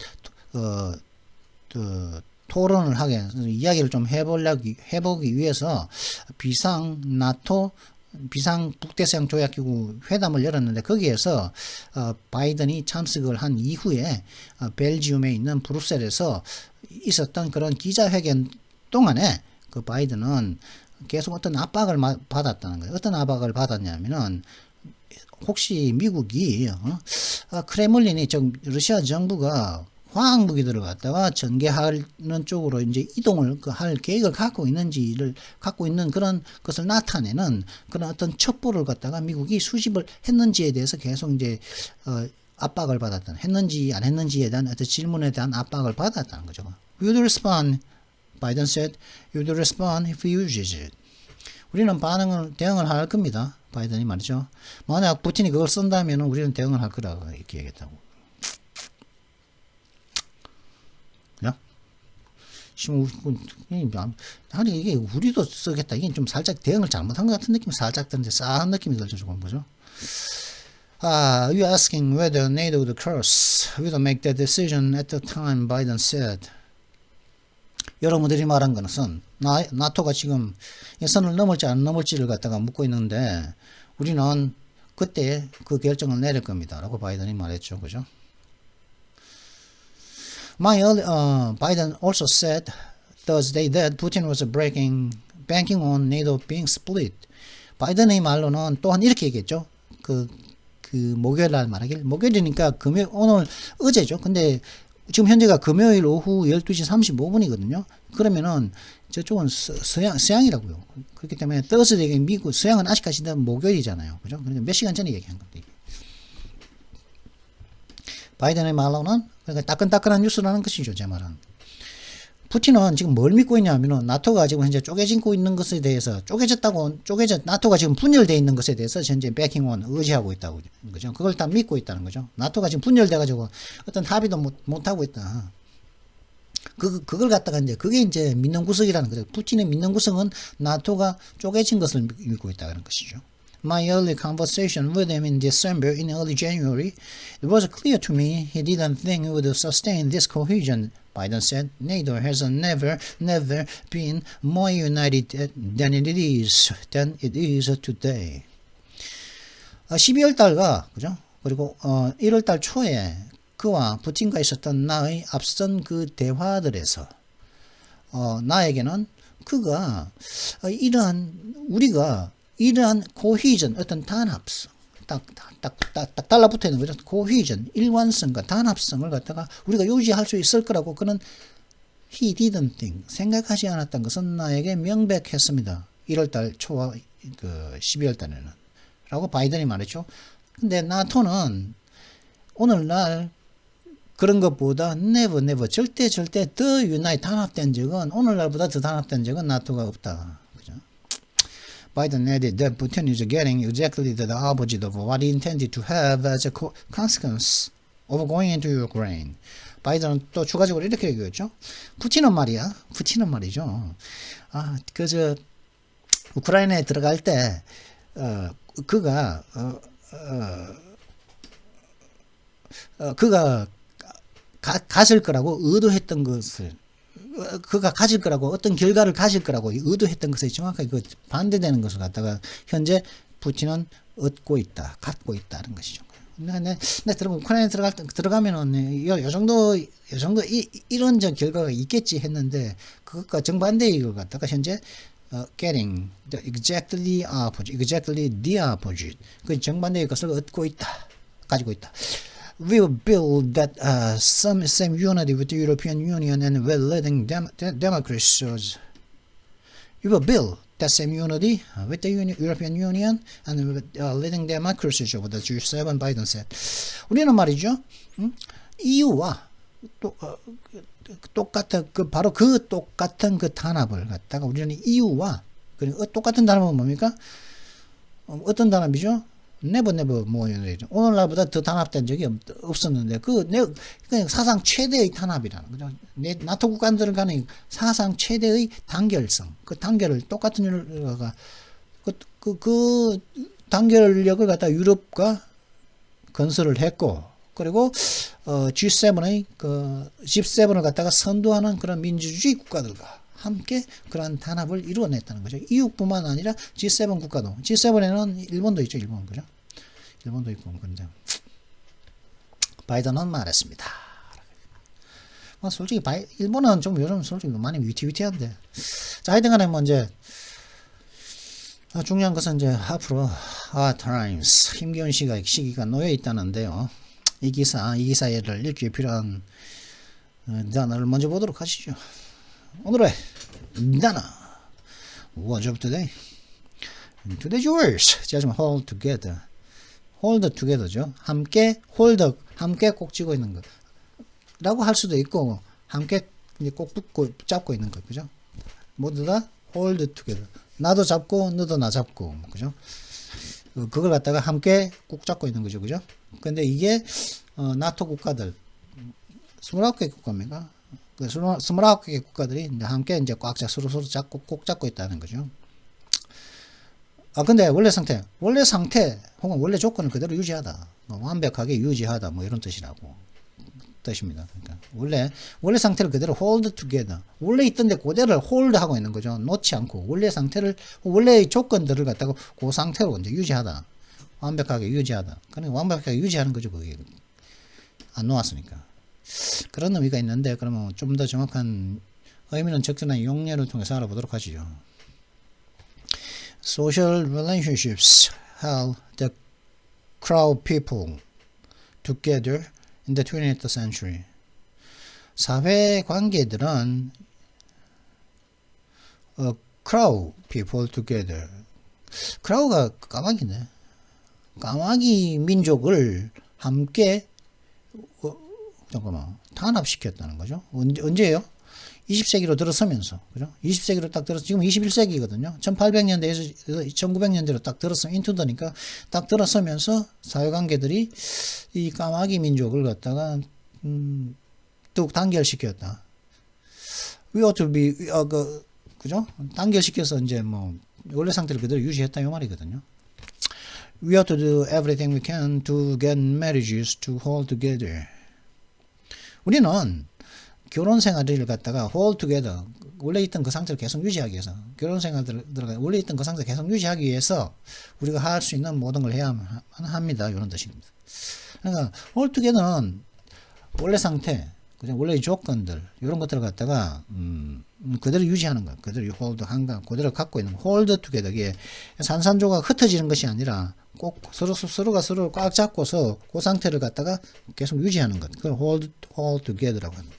토론을 하게 이야기를 좀 해보기 위해서 비상 북대서양 조약기구 회담을 열었는데 거기에서 바이든이 참석을 한 이후에 벨지움에 있는 브뤼셀에서 있었던 그런 기자회견 동안에 그 바이든은 계속 어떤 압박을 받았다는 거예요. 어떤 압박을 받았냐면은 혹시 미국이 크레물린이 러시아 정부가 화학 무기들을 갖다가 전개하는 쪽으로 이제 이동을 할 계획을 갖고 있는 그런 것을 나타내는 그런 어떤 첩보를 갖다가 미국이 수집을 했는지에 대해서 계속 이제 압박을 받았다는 했는지 안 했는지에 대한 어떤 질문에 대한 압박을 받았다는 거죠. We would respond. Biden said, "You would respond if he uses it." 우리는 대응을 할 겁니다. 바이든이 말이죠. 만약 푸틴이 그걸 쓴다면 우리는 대응을 할 거라고 이렇게 얘기했다고. 그냥? 아니 이게 우리도 쓰겠다. 이게 좀 살짝 대응을 잘못한 것 같은 느낌이 살짝 드는데 싸한 느낌이 들죠. 조금 보죠. You're asking whether NATO would cross. We don't make that decision at the time, Biden said. 여러분들이 말한 것은 나토가 지금 선을 넘을지 안 넘을지를 갖다가 묻고 있는데 우리는 그때 그 결정을 내릴 겁니다. 라고 바이든이 말했죠. 그죠? Biden also said Thursday that Putin was banking on NATO being split. 바이든의 말로는 또한 이렇게 얘기했죠. 그 목요일 날 말하길. 목요일이니까 어제죠. 근데 지금 현재가 금요일 오후 12시 35분이거든요. 그러면은 저쪽은 서양이라고요. 그렇기 때문에 Thursday 미국 서양은 아직까지 목요일이잖아요. 그죠? 그러니까 몇 시간 전에 얘기한 건데. 바이든의 말로는 그러니까 따끈따끈한 뉴스라는 것이죠. 제 말은. 푸틴은 지금 뭘 믿고 있냐면은 나토가 지금 현재 쪼개지고 있는 것에 대해서 나토가 지금 분열되어 있는 것에 대해서 현재 백킹원 의지하고 있다고 그죠? 그걸 다 믿고 있다는 거죠. 나토가 지금 분열돼 가지고 어떤 합의도 못 하고 있다. 그걸 갖다가 이제 그게 이제 믿는 구석이라는 거죠. 푸틴의 믿는 구석은 나토가 쪼개진 것을 믿고 있다는 것이죠. My early conversation with him in December, in early January, it was clear to me he didn't think we would sustain this cohesion. Biden said, NATO has never been more united than it is today. 12월 달과, 그죠? 그리고 1월 달 초에 그와 푸틴과 있었던 나의 앞선 그 대화들에서 나에게는 그가 우리가 이러한 코히전, 어떤 단합성, 딱 달라붙어 있는 거죠. 코히전, 일관성과 단합성을 갖다가 우리가 유지할 수 있을 거라고 그는 he didn't think, 생각하지 않았던 것은 나에게 명백했습니다. 1월달 초와 그 12월 달에는. 라고 바이든이 말했죠. 근데 나토는 오늘날 그런 것보다 never 절대 더 유나이 단합된 적은 오늘날보다 더 단합된 적은 나토가 없다. 그죠? Biden added that Putin is getting exactly the opposite of what he intended to have as a consequence of going into Ukraine. 바이든은 또 추가적으로 이렇게 얘기했죠. 푸틴은 말이죠. 그저 우크라이나에 들어갈 때 그가 가질 거라고 의도했던 것을 그가 가질 거라고 어떤 결과를 가질 거라고 의도했던 것에 정확하게 그 반대되는 것을 갖다가 현재 푸틴은 갖고 있다는 것이죠. 근데 우크라이나에 들어가면은 요 정도 이런 결과가 있겠지 했는데 그것과 정반대의 이걸 갖다가 현재 getting exactly the opposite 그 정반대의 것을 가지고 있다. We will build that same unity with the European Union and with leading democracies. We will build that same unity with the European Union and with leading democracies over the G7, Biden said. 우리는 말이죠. EU와 똑같은 바로 그 똑같은 그 단합을 갖다가 우리는 EU와 그리고 똑같은 단합은 뭡니까? 어떤 단합이죠? never 오늘날보다 더 단합된 적이 없었는데 그냥 사상 최대의 단합이라는 거죠. 나토 국가들 간의 사상 최대의 단결성, 그 단결을 똑같은 유럽가 그 단결력을 갖다 유럽과 건설을 했고 그리고 G7의 G7을 갖다가 선도하는 그런 민주주의 국가들과 함께 그러한 단합을 이루어냈다는 거죠. EU뿐만 아니라 G7 국가도. G7에는 일본도 있죠. 그죠? 일본도 있고 그런데 바이든은 말했습니다. 솔직히 일본은 좀 요즘 솔직히 많이 위태위태한데. 자, 하여튼간에 뭐 이제 중요한 것은 이제 앞으로 hard times 힘겨운 시기가 놓여 있다는데요. 이 기사를 읽기에 필요한 단어를 먼저 보도록 하시죠. 오늘의 단어 What's up today? Today's words. 자, 좀 hold together죠. 함께 꼭 쥐고 있는 것. 라고 할 수도 있고 함께 꼭 잡고 있는 것. 그죠? 모두 다 hold together. 나도 잡고 너도 나 잡고. 그죠? 그걸 갖다가 함께 꼭 잡고 있는 거죠. 그죠? 근데 이게 나토 국가들 29개 국가입니까? 그 29개 국가들이 함께 이제 서로 꼭 잡고 있다는 거죠. 근데 원래 상태 혹은 원래 조건을 그대로 유지하다, 완벽하게 유지하다, 뭐 이런 뜻입니다. 그러니까 원래 상태를 그대로 hold together, 원래 있던데 그대로 hold 하고 있는 거죠. 놓지 않고 원래의 조건들을 갖다가 그 상태로 이제 유지하다, 완벽하게 유지하다. 그러니까 완벽하게 유지하는 거죠. 그게 안 놓았으니까. 그런 의미가 있는데 그러면 좀 더 정확한 의미는 적절한 용례를 통해서 알아보도록 하시죠. Social relationships held the crowd people together in the 20th century. 사회 관계들은 crowd people together. crowd가 까마귀네. 까마귀 민족을 함께 단합시켰다는 거죠. 언제예요? 20세기로 들어서면서, 그죠? 20세기로 딱 지금 21세기거든요. 1800년대에서 1900년대로 딱 들어서, 인투더니까 딱 들어서면서 사회관계들이 이 까마귀 민족을 갖다가 뚝 단결시켰다. we ought to be, 그죠? 단결시켜서 이제 뭐, 원래 상태를 그대로 유지했다, 이 말이거든요. We ought to do everything we can to get marriages to hold together. 우리는 결혼 생활을 갖다가 hold together, 원래 있던 그 상태를 계속 유지하기 위해서, 결혼 생활을 들어가 원래 있던 그 상태를 계속 유지하기 위해서 우리가 할 수 있는 모든 걸 해야 합니다. 이런 뜻입니다. 그러니까 hold together는 원래 상태, 그죠? 원래의 조건들, 이런 것들을 갖다가 그대로 유지하는 거, 그대로 hold 한가, 그대로 갖고 있는 거, hold together. 이게 산산조각 흩어지는 것이 아니라 꼭 서로가 서로를 꽉 잡고서 그 상태를 갖다가 계속 유지하는 것, 그걸 hold together라고 합니다.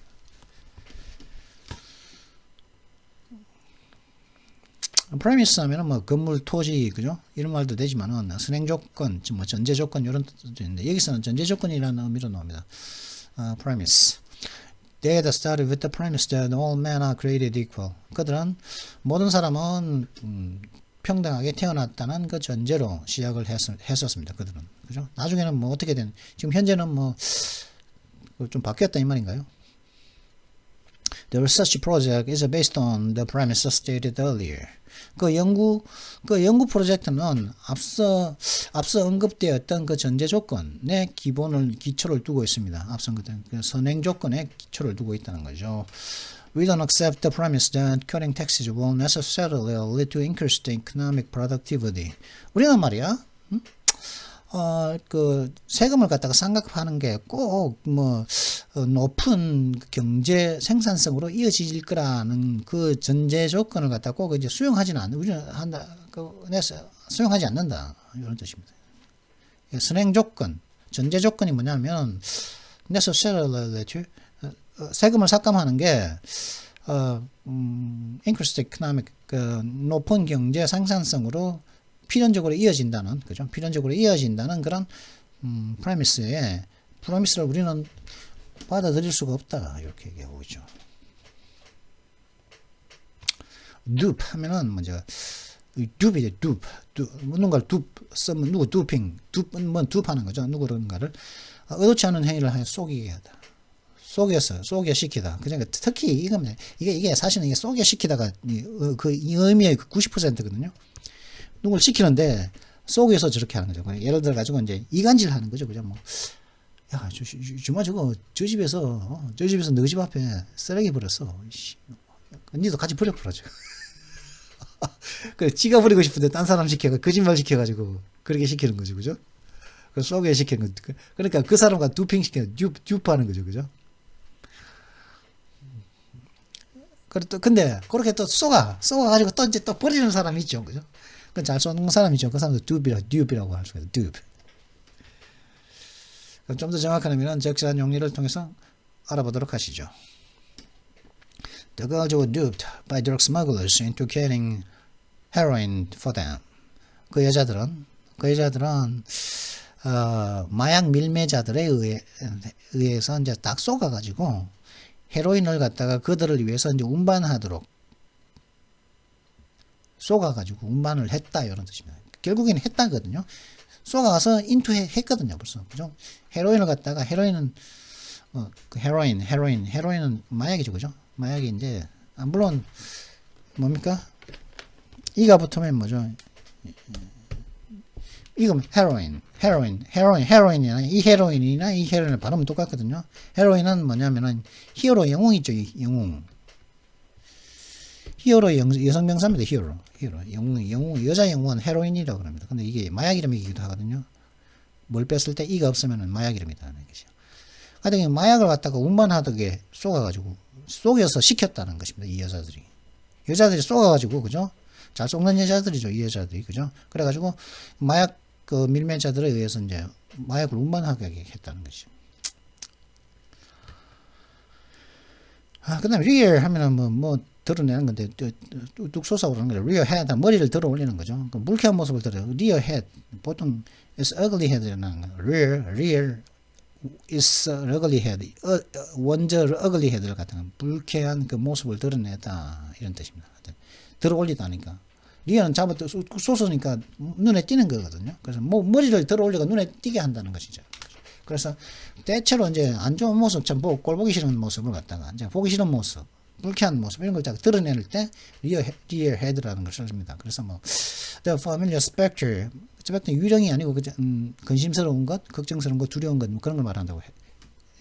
premise 하면은 뭐 건물, 토지, 그죠? 이런 말도 되지만은 선행 조건, 뭐 전제 조건 이런 뜻도 있는데 여기서는 전제 조건이라는 의미로 나옵니다. premise. They had started with the premise that all men are created equal. 그들은 모든 사람은 평등하게 태어났다는 그 전제로 시작을 했었습니다. 그들은, 그죠? 나중에는 뭐 어떻게 된? 지금 현재는 뭐 좀 바뀌었다 이 말인가요? The research project is based on the premise stated earlier. 그 연구 프로젝트는 앞서 언급되었던 그 전제 조건의 기초를 두고 있습니다. 앞선 그 선행 조건의 기초를 두고 있다는 거죠. We don't accept the premise that cutting taxes will necessarily lead to increased economic productivity. 우리는 말이야, 그 세금을 갖다가 상각하는 게 꼭 뭐 높은 경제 생산성으로 이어질 거라는 그 전제 조건을 갖다가 꼭 이제 수용하지는 않는, 우리는 수용하지 않는다, 이런 뜻입니다. 선행 조건, 전제 조건이 뭐냐면 necessarily 세금을 삭감하는 게 increased economic, 그 높은 경제 생산성으로 필연적으로 이어진다는, 그죠? 필연적으로 이어진다는 그런 프레미스를 우리는 받아들일 수가 없다, 이렇게 얘기하고 있죠. dupe 하면은 먼저 dupe이죠. dupe. 누군가를 dupe 쓰면 누구 duping, dupe는 dupe하는 거죠. 누구인가를 의도치 않은 행위를 하여 속이게 하다. 속여시키다. 그러니까 특히 이게 사실은 이게 속여시키다가 그 의미의 90%거든요. 누굴 시키는데 속에서 저렇게 하는 거죠. 예를 들어 가지고 이제 이간질 하는 거죠. 그죠? 뭐, 야, 주마 저거 저 집에서 너희 집 앞에 쓰레기 버렸어. 니도 같이 버려버려죠. 그래, 지가 버리고 싶은데 딴 사람 거짓말 시켜가지고 그렇게 시키는 거죠. 그죠? 그 속에 시키는 거. 그러니까 그 사람과 두핑 듀프하는 거죠. 그죠? 근데 그렇게 또 쏘아가지고 또 이제 또 버리는 사람이 있죠. 그죠? 그 잘 쏘는 사람이죠. 그 사람도 듀비라고 할 수가 있어요. 듀비. 좀 더 정확한 의미는 적절한 용리를 통해서 알아보도록 하시죠. The girls were duped by drug smugglers into getting heroin for them. 그 여자들은 마약 밀매자들에 의해서 이제 딱 속아가지고 헤로인을 갖다가 그들을 위해서 이제 운반하도록 속아가지고 운반을 했다, 이런 뜻입니다. 결국에는 했다거든요. 속아가서 했거든요, 벌써. 그죠? 헤로인을 갖다가, 헤로인은 마약이죠, 그죠? 마약이 이제, 물론, 뭡니까? 이가 붙으면 뭐죠? 이건 헤로인이나 이 헤로인을 발음은 똑같거든요. 헤로인은 뭐냐면은, 히어로 영웅이죠, 영웅. 히어로 여성 명사입니다. 히어로 영웅, 여자 영웅은 헤로인이라고 합니다. 근데 이게 마약 이름이기도 하거든요. 뭘 뺐을 때 이가 없으면 마약 이름이라는 것이죠. 하여튼 마약을 갖다가 운반하듯이 속여서 시켰다는 것입니다. 이 여자들이 속아가지고, 그죠? 잘 속는 여자들이죠, 이 여자들이, 그죠? 그래가지고 마약 그 밀매자들에 의해서 이제 마약을 운반하게 했다는 것이죠. 그다음에 rear 하면은 뭐 드러내는 건데 뚝 솟아오르는 거예요. rear head, 머리를 들어 올리는 거죠. 그 불쾌한 모습을 들어요. rear head, 보통 is ugly head라는 거예요. rear is ugly head. 원저 ugly head를 갖다가 불쾌한 그 모습을 드러내다, 이런 뜻입니다. 들어 올리다니까. rear는 잡아 솟으니까 눈에 띄는 거거든요. 그래서 머리를 들어 올리고 눈에 띄게 한다는 것이죠. 그래서 대체로 이제 안 좋은 모습, 참 꼴보기 싫은 모습을 갖다가 이제 보기 싫은 모습, 불쾌한 모습 이런 걸 드러낼 때 rear head라는 걸 씁니다. 그래서 뭐 the familiar specter 유령이 아니고 근심스러운 것, 걱정스러운 것, 두려운 것 뭐 그런 걸 말한다고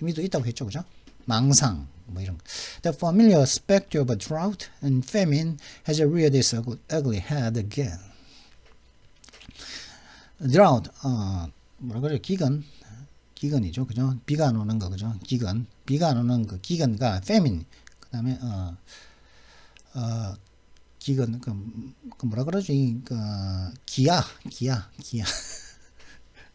의미도 있다고 했죠, 그죠? 망상 뭐 이런 거. The familiar specter of a drought and famine has reared its ugly head again. drought 뭐라 그래? 기근이죠, 그죠? 비가 안 오는 거, 그죠? 비가 안 오는 그 기근과 famine 그다음에 기근 그 뭐라 그러지? 기아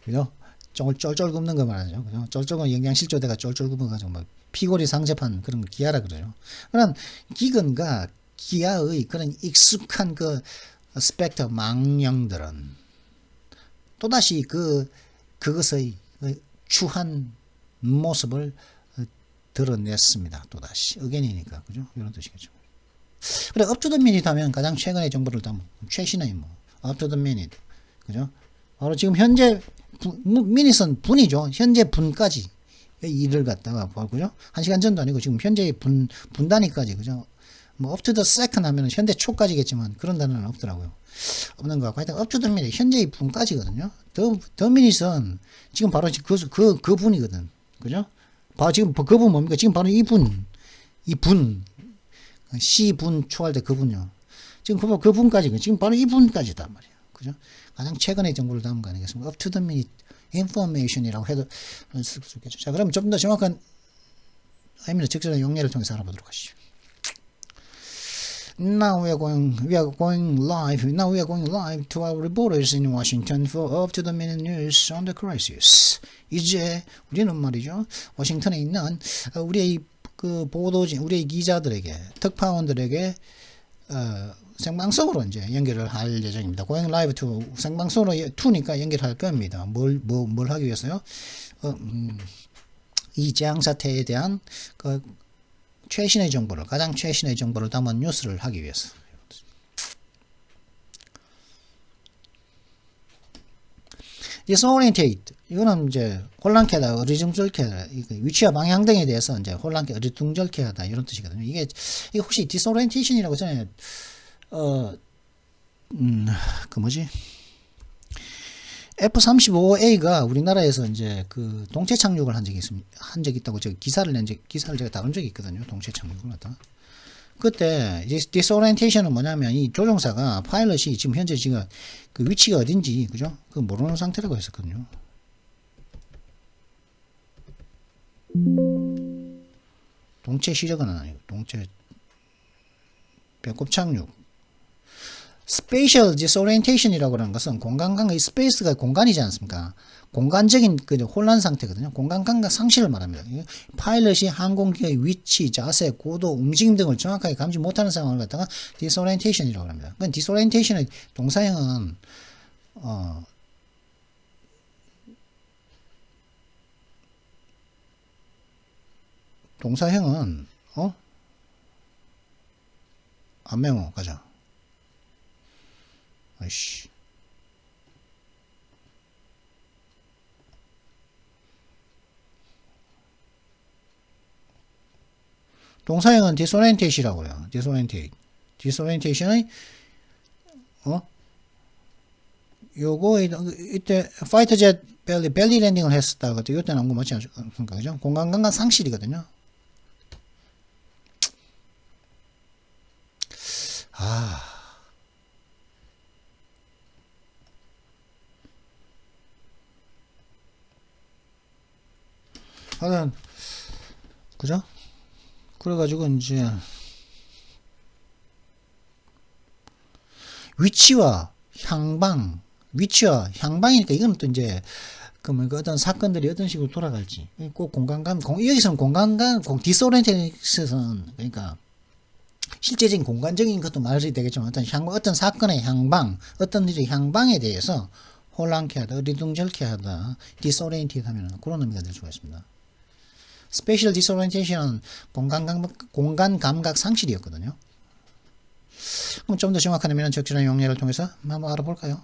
그죠? 쫄쫄 굽는 거 말하죠, 그죠? 쫄쫄 영양실조대가 쫄쫄 굽어가지고 뭐 피골이 상접한 그런 거 기아라 그러죠. 그런 기근과 기아의 그런 익숙한 그 스펙터 망령들은 또다시 그것의 추한 모습을 드러냈습니다. 또다시 again이니까, 그죠? 이런 뜻이겠죠. 그래, up to the minute 하면 가장 최근의 정보를 담은 최신의 뭐 up to the minute, 그죠? 바로 지금 현재 minut은 분이죠. 현재 분까지 일을 갖다가 그죠? 1시간 전도 아니고 지금 현재의 분 단위까지, 그죠? 뭐 up to the second 하면은 현대 초까지겠지만 그런 단어는 없더라고요. 없는 것 같고 하여튼 up to the minute 현재의 분까지거든요. the minute은 지금 바로 그 분이거든, 그죠? 바로 지금 그 분 뭡니까? 지금 바로 이 분 시분 초할 때 그분요. 지금 그 분까지 지금 바로 이 분까지단 말이에요, 그죠? 가장 최근의 정보를 담은 거 아니겠습니까? up to the minute information이라고 해도 쓸 수 있겠죠. 자, 그럼 좀 더 정확한 의미를 적절한 용례를 통해서 알아보도록 하시죠. Now we are going live to our reporters in Washington for up to the minute news on the crisis. 이제 우리는 말이죠, 워싱턴에 있는 우리의 그 보도진, 우리의 기자들에게, 특파원들에게 생방송으로 이제 연결을 할 예정입니다. Going live to 생방송으로 to니까 연결할 겁니다. 뭘 하기 위해서요? 이 재앙 사태에 대한 그 최신의 정보를, 가장 최신의 정보를 담은 뉴스를 하기 위해서. disorientate, 이거는 이제 혼란케 하다, 어리둥절케 하다, 위치와 방향 등에 대해서 이제 혼란케, 어리둥절케 하다 이런 뜻이거든요. 이게 혹시 disorientation이라고 전에 그 뭐지? F-35A가 우리나라에서 이제 그 동체 착륙을 한 적이 있다고 제가 기사를 제가 다룬 적이 있거든요. 동체 착륙을 하다. 그때 disorientation은 뭐냐면 이 조종사가 파일럿이 지금 현재 그 위치가 어딘지, 그죠? 그 모르는 상태라고 했었거든요. 동체 시력은 아니고 동체 배꼽 착륙. Spatial disorientation이라고 하는 것은 공간감각, 스페이스가 공간이지 않습니까? 공간적인 그 혼란 상태거든요. 공간감각 상실을 말합니다. 파일럿이 항공기의 위치, 자세, 고도, 움직임 등을 정확하게 감지 못하는 상황을 갖다가 disorientation이라고 합니다. 그러니까 disorientation의 동사형은 안 메모 가자. 아이씨. 동사형은 disorientate이라고요. disorientation의 요거 이때 파이터 젯 벨리 랜딩을 했었다. 그때 이때 나온 거 맞지 않습니까? 그죠? 공간 감각 상실이거든요. 하여튼 그죠? 그래가지고 이제 위치와 향방이니까 이건 또 이제 그 어떤 사건들이 어떤 식으로 돌아갈지 꼭 여기서는 디스오리엔테이션은 그러니까 실제적인 공간적인 것도 말이 되겠지만 어떤 사건의 향방, 어떤 일의 향방에 대해서 혼란케 하다, 어리둥절케 하다, 디스오리엔테이트 하면 그런 의미가 될 수가 있습니다. Spatial disorientation은 공간 감각 상실이었거든요. 그럼 좀 더 정확한 의미는 적절한 용례를 통해서 한번 알아볼까요?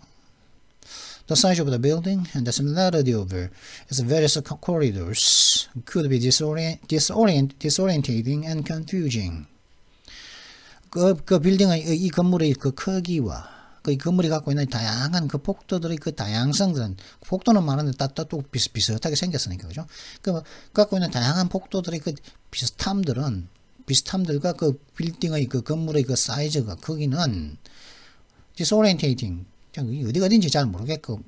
The size of the building and the similarity of its various corridors could be disorientating and confusing. 그 빌딩의 이 건물의 그 크기와 그 건물이 갖고 있는 다양한 그 폭도들의 그 다양성들은 폭도는 많은데 또 비슷하게 생겼으니까 그죠? 그 갖고 있는 다양한 폭도들의 그 비슷함들과 그 빌딩의 그 건물의 그 사이즈가 크기는 disorientating 어디가 어딘지 잘 모르겠고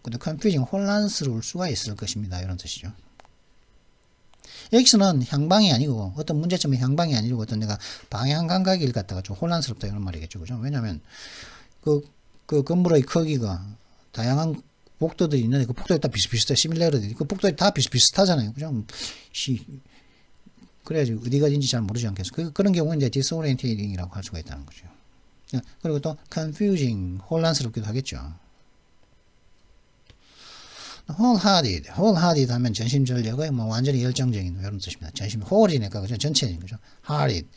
근데 confusing 혼란스러울 수가 있을 것입니다. 이런 뜻이죠. 여기서는 향방이 아니고 어떤 문제점의 향방이 아니고 어떤 내가 방향 감각을 갖다가 좀 혼란스럽다 이런 말이겠죠. 그죠? 왜냐하면 그 건물의 크기가 다양한 복도들이 있는데 그 복도에 다 비슷비슷해. 시밀러리티. 그 복도에 다 비슷비슷하잖아요. 그죠? 그래야지 어디가 어딘지 잘 모르지 않겠어. 그런 경우는 이제 disorientating이라고 할 수가 있다는 거죠. 그리고 또 confusing 혼란스럽기도 하겠죠. wholehearted 하면 전심전력의 뭐 완전히 열정적인 이런 뜻입니다. 전심 whole이니까 그죠? 전체인 거죠. hearted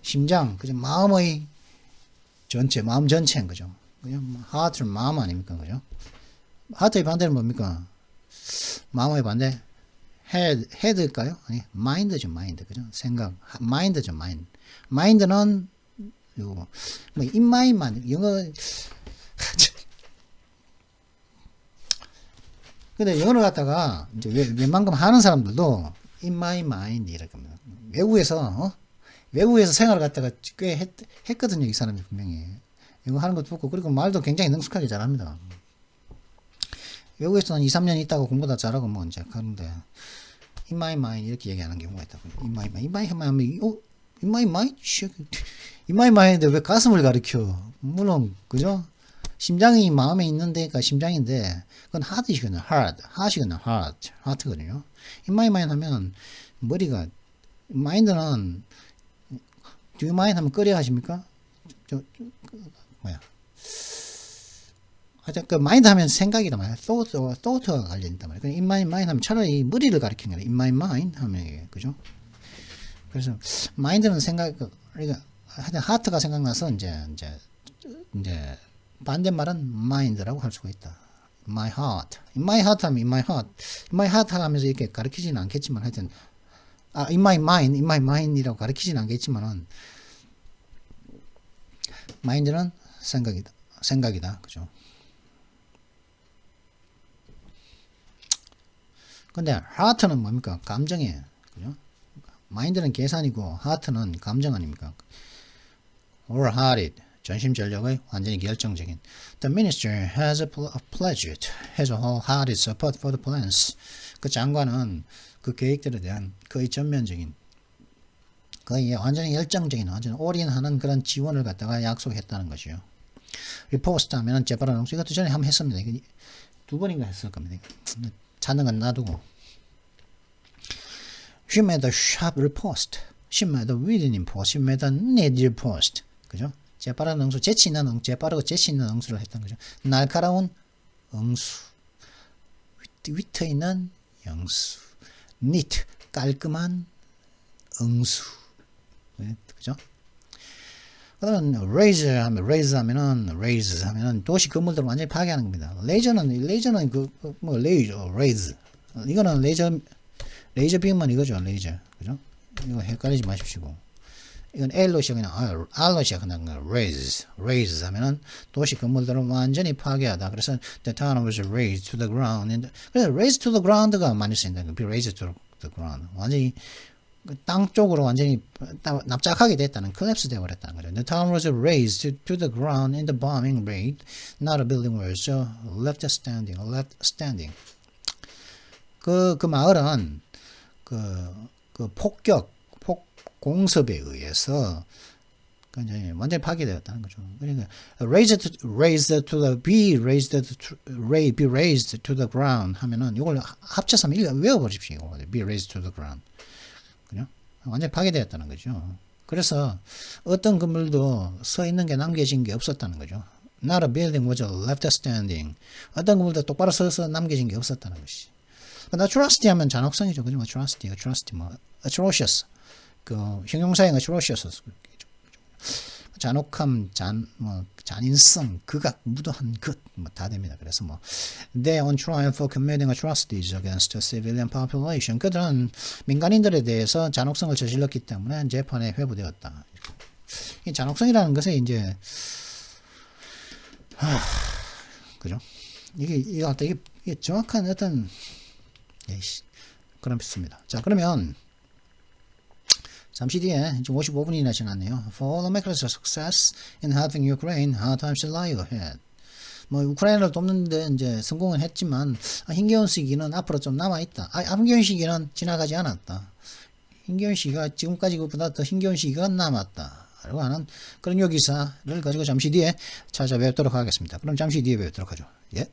심장 그죠? 마음의 전체 마음 전체인 거죠. 그죠? heart는 마음 아닙니까 그죠? heart의 반대는 뭡니까? 마음의 반대 head일까요? 아니 mind죠 mind 그죠? 생각 mind죠 mind mind는 뭐 in my mind 영어 근데 영어를 갖다가 이제 웬만큼 하는 사람들도 in my mind 이렇게 합니다. 외국에서 생활을 갖다가 꽤 했거든요. 이 사람이 분명히 영어 하는 것도 없고 그리고 말도 굉장히 능숙하게 잘합니다. 외국에서는 2, 3년 있다가 공부도 잘하고 뭐 이제 하는데 in my mind 이렇게 얘기하는 경우가 있다고. in my mind in my mind in my mind인데 왜 가슴을 가리켜? 물론 그죠? 심장이 마음에 있는 데가 심장인데 그건 heart이거든요. heart이거든요. heart거든요. in my mind 하면 머리가 mind는 do you mind 하면 꺼려 하십니까? 하여튼 그 mind 하면 생각이다 말이야. thought가 관련있단 말이야. in my mind 하면 차라리 머리를 가리키는 거야. in my mind 하면 그죠? 그래서 mind는 생각 그러니까 하여튼 heart가 생각나서 이제 반대말은 mind라고 할 수가 있다. my heart. in my heart 하면 in my heart 하면서 이렇게 가르치지는 않겠지만 하여튼 in my mind이라고 가르치지는 않겠지만은 mind는 생각이다. 그죠? 근데 heart는 뭡니까? 감정이에요. 그죠? mind는 계산이고 heart는 감정 아닙니까? wholehearted 전심전력의 완전히 결정적인. The minister has a wholehearted support for the plans. 그 장관은 그 계획들에 대한 거의 전면적인, 거의 완전히 열정적인, 완전히 올인하는 그런 지원을 갖다가 약속했다는 것이요. 리포스트 하면은 재발언 농수 이것도 전에 한번 했습니다. 이거 2번인가 했을 겁니다. 찾는 건 놔두고. She made a sharp riposte. She made a willing post. She made a needed post. 그죠? 재빠른 응수, 재빠르고 재치 있는 응수를 했던 거죠. 날카로운 응수, 위트 있는 영수, neat, 깔끔한 응수, 그죠? 그다음에 raise 하면은 도시 건물들을 완전히 파괴하는 겁니다. 레이저는 raise. 이거는 레이저 빔은 이거죠, 레이저, 그죠? 이거 헷갈리지 마십시오. 이건 L로 시작하는 R로 시작하는 raise 하면은 도시 건물들을 완전히 파괴하다. 그래서 the town was razed to the ground. 그래서 razed to the ground가 많이 쓰인다. be razed to the ground. 완전히 땅 쪽으로 완전히 납작하게 됐다는 collapse 되어버렸다는 거죠. The town was razed to the ground in the bombing raid. Not a building was left standing. 그 마을은 그 공습에 의해서 완전히 파괴되었다는 거죠. 그러니까 be raised to the ground 하면은 이걸 합쳐서 외워버립시오. be raised to the ground. 그죠? 완전히 파괴되었다는 거죠. 그래서 어떤 건물도 서 있는 게 남겨진 게 없었다는 거죠. Not a building was left standing. 어떤 건물도 똑바로 서서 남겨진 게 없었다는 것이. atrocity 하면 잔혹성이죠. 그죠? atrocity 뭐 atrocious. 그 형용사형 atrocious. 잔혹함, 잔인성, 극악, 무도한 것, 뭐 다 됩니다. 그래서 뭐 they on trial for committing atrocities against the civilian population. 그들은 민간인들에 대해서 잔혹성을 저질렀기 때문에 재판에 회부되었다. 이 잔혹성이라는 것에 이제 그죠? 이게 정확한 어떤 그렇습니다. 자, 그러면 잠시 뒤에 지금 55분이나 지났네요. For all America's success in helping Ukraine, hard times lie ahead. 뭐 우크라이나를 돕는데 이제 성공은 했지만 힘겨운 시기는 앞으로 좀 남아 있다. 힘겨운 시기는 지나가지 않았다. 힘겨운 시기가 지금까지 그보다 더 힘겨운 시기가 남았다. 라고 하는 그런 요기사를 가지고 잠시 뒤에 찾아뵙도록 하겠습니다. 그럼 잠시 뒤에 뵙도록 하죠. 예.